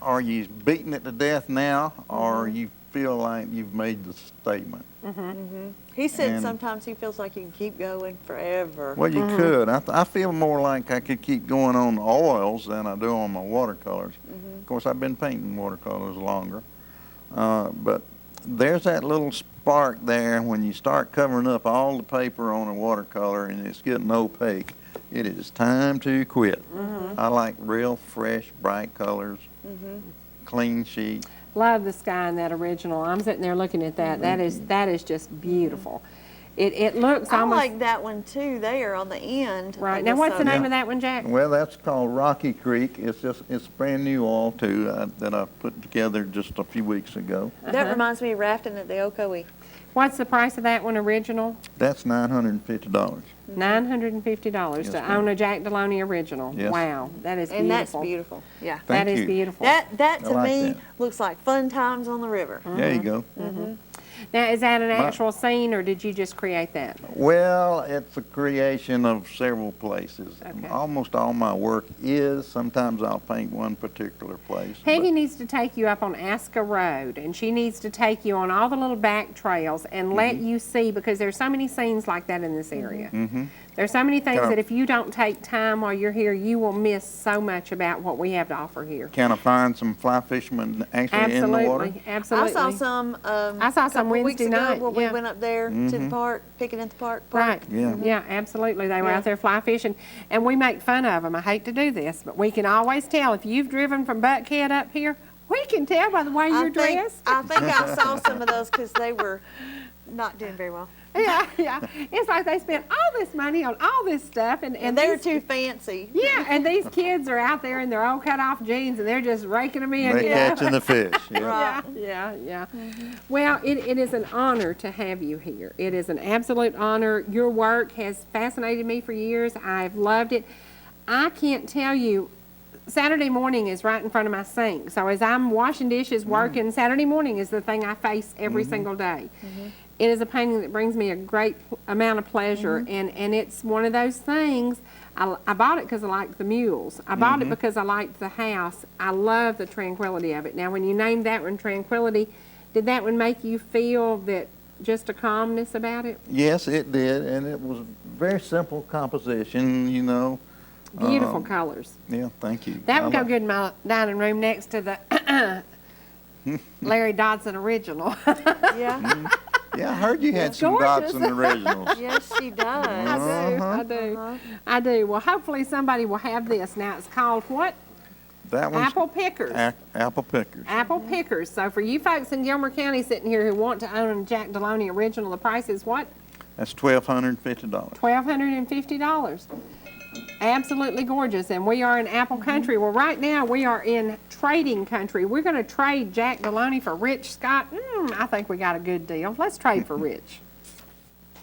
Are you beating it to death now, or you feel like you've made the statement? He said And- sometimes he feels like you can keep going forever. Well, you could. I feel more like I could keep going on the oils than I do on my watercolors. Of course, I've been painting watercolors longer. But there's that little spark there when you start covering up all the paper on a watercolor and it's getting opaque. It is time to quit. I like real, fresh, bright colors, clean sheet. Love the sky in that original. I'm sitting there looking at that. That is just beautiful. It looks I almost like that one too there on the end. right. of Now, what's the name Yeah. of that one, Jack? Well, that's called Rocky Creek. It's brand new oil too that I put together just a few weeks ago. That reminds me of rafting at the Ocoee. What's the price of that one original? That's $950. $950 Yes, to ma'am. own a Jack DeLoney original. Yes. Wow, that is And that's beautiful. beautiful. Yeah. Thank That is you. beautiful. That I to like me that. looks like fun times on the river. There you go. Now, is that an actual scene, or did you just create that? Well, it's a creation of several places. Okay. Almost all my work is. Sometimes I'll paint one particular place. Peggy but- needs to take you up on Aska Road, and she needs to take you on all the little back trails and let you see, because there's so many scenes like that in this area. There's so many things Kind of- that if you don't take time while you're here, you will miss so much about what we have to offer here. Can I find some fly fishermen actually in the water? Absolutely, absolutely. I saw some. I saw some couple weeks Wednesday ago night, when yeah. we went up there to the park, picking at the park. Right. Yeah. Yeah, absolutely. They were Yeah. out there fly fishing, and we make fun of them. I hate to do this, but we can always tell if you've driven from Buckhead up here. We can tell by the way you're dressed. I think I saw some of those because they were not doing very well. Yeah. It's like they spent all this money on all this stuff, and they're these- too fancy. Yeah, and these kids are out there in their old cut-off jeans, and they're just raking them in. They're you know? catching the fish. Yeah. Yeah. Well, it is an honor to have you here. It is an absolute honor. Your work has fascinated me for years. I've loved it. I can't tell you, Saturday morning is right in front of my sink. So as I'm washing dishes, working, Saturday morning is the thing I face every single day. It is a painting that brings me a great amount of pleasure, and it's one of those things. I bought it because I liked the mules. I bought it because I liked the house. I love the tranquility of it. Now, when you named that one Tranquility, did that one make you feel that just a calmness about it? Yes, it did, and it was very simple composition, you know. Beautiful colors. Yeah, thank you. That would I go like- good in my dining room next to the Larry Dodson original. Yeah. Yeah, I heard you had It's some gorgeous. Dodson originals. Yes, she does. I do. Well, hopefully somebody will have this. Now, it's called what? That one's Apple Pickers. Apple Pickers. Apple Pickers. So for you folks in Gilmer County sitting here who want to own a Jack DeLoney original, the price is what? That's $1,250. $1,250. Absolutely gorgeous. And we are in Apple Country. Well, right now we are in trading country. We're going to trade Jack DeLoney for Rich Scott. I think we got a good deal. Let's trade for Rich.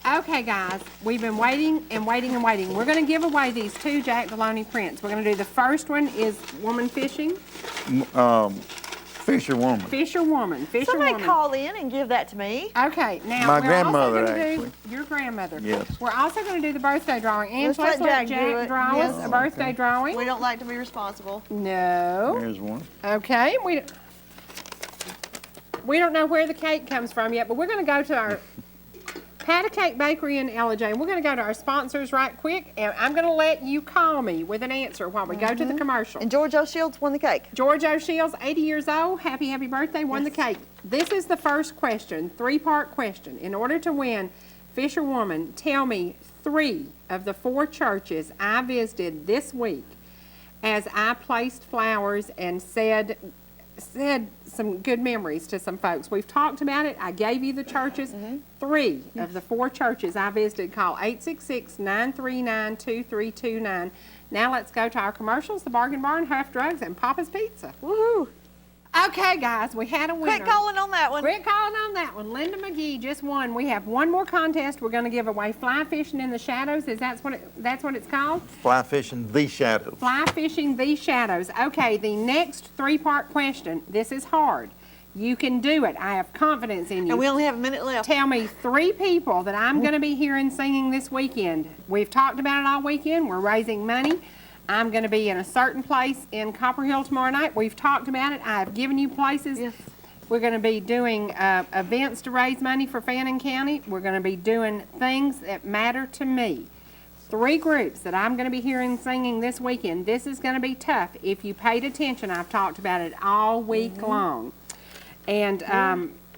Okay, guys, we've been waiting and waiting and waiting. We're going to give away these 2 Jack DeLoney prints. We're going to do the first one is Woman Fishing. Fisher Woman. Fisher Woman. Fisher Somebody Woman. call in and give that to me. Okay, now My we're grandmother, also going to actually. do your grandmother. Yes. We're also going to do the birthday drawing. And Let's let Jack do it. draw us Yes. a birthday drawing. We don't like to be responsible. No. There's one. Okay. We don't know where the cake comes from yet, but we're going to go to our Pat a Cake Bakery in Ella. We're going to go to our sponsors right quick, and I'm going to let you call me with an answer while we go to the commercial. And George O'Shields won the cake. George O'Shields, 80 years old, happy birthday, won the cake. This is the first question, 3-part question. In order to win Fisher Woman, tell me 3 of the 4 churches I visited this week as I placed flowers and said some good memories to some folks. We've talked about it. I gave you the churches. 3 of the 4 churches I visited. Call 866-939-2329. Now let's go to our commercials, the Bargain Barn, Huff Drugs, and Papa's Pizza. Woohoo! Okay, guys, we had a winner. Quit calling on that one. Quit calling on that one. Linda McGee just won. We have one more contest. We're going to give away Fly Fishing in the Shadows. That's what it's called? Fly Fishing the Shadows. Fly Fishing the Shadows. Okay, the next 3-part question. This is hard. You can do it. I have confidence in you. And we only have a minute left. Tell me 3 people that I'm going to be hearing singing this weekend. We've talked about it all weekend. We're raising money. I'm going to be in a certain place in Copper Hill tomorrow night. We've talked about it. I've given you places. Yes. We're going to be doing events to raise money for Fannin County. We're going to be doing things that matter to me. 3 groups that I'm going to be hearing singing this weekend. This is going to be tough. If you paid attention, I've talked about it all week long. And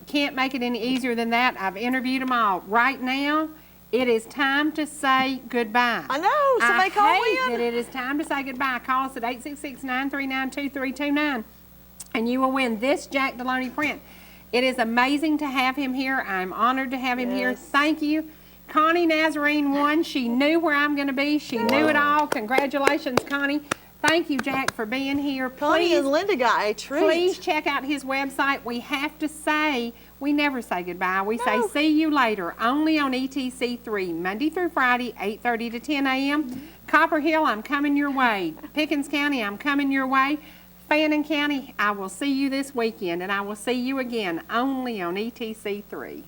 can't make it any easier than that. I've interviewed them all. Right now, it is time to say goodbye. I know. Somebody call I hate in. that it is time to say goodbye. Call us at 866-939-2329, and you will win this Jack DeLoney print. It is amazing to have him here. I'm honored to have him here. Yes. Thank you. Connie Nazarene won. She knew where I'm going to be. She knew it all. Congratulations, Connie. Thank you, Jack, for being here. Connie and Linda got a treat. Please check out his website. We have to say, we never say goodbye. We say see you later, only on ETC3, Monday through Friday, 8:30 to 10 a.m. Copper Hill, I'm coming your way. Pickens County, I'm coming your way. Fannin County, I will see you this weekend, and I will see you again only on ETC3.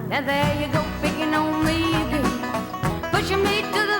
Now there you go, picking on me again, pushing me to the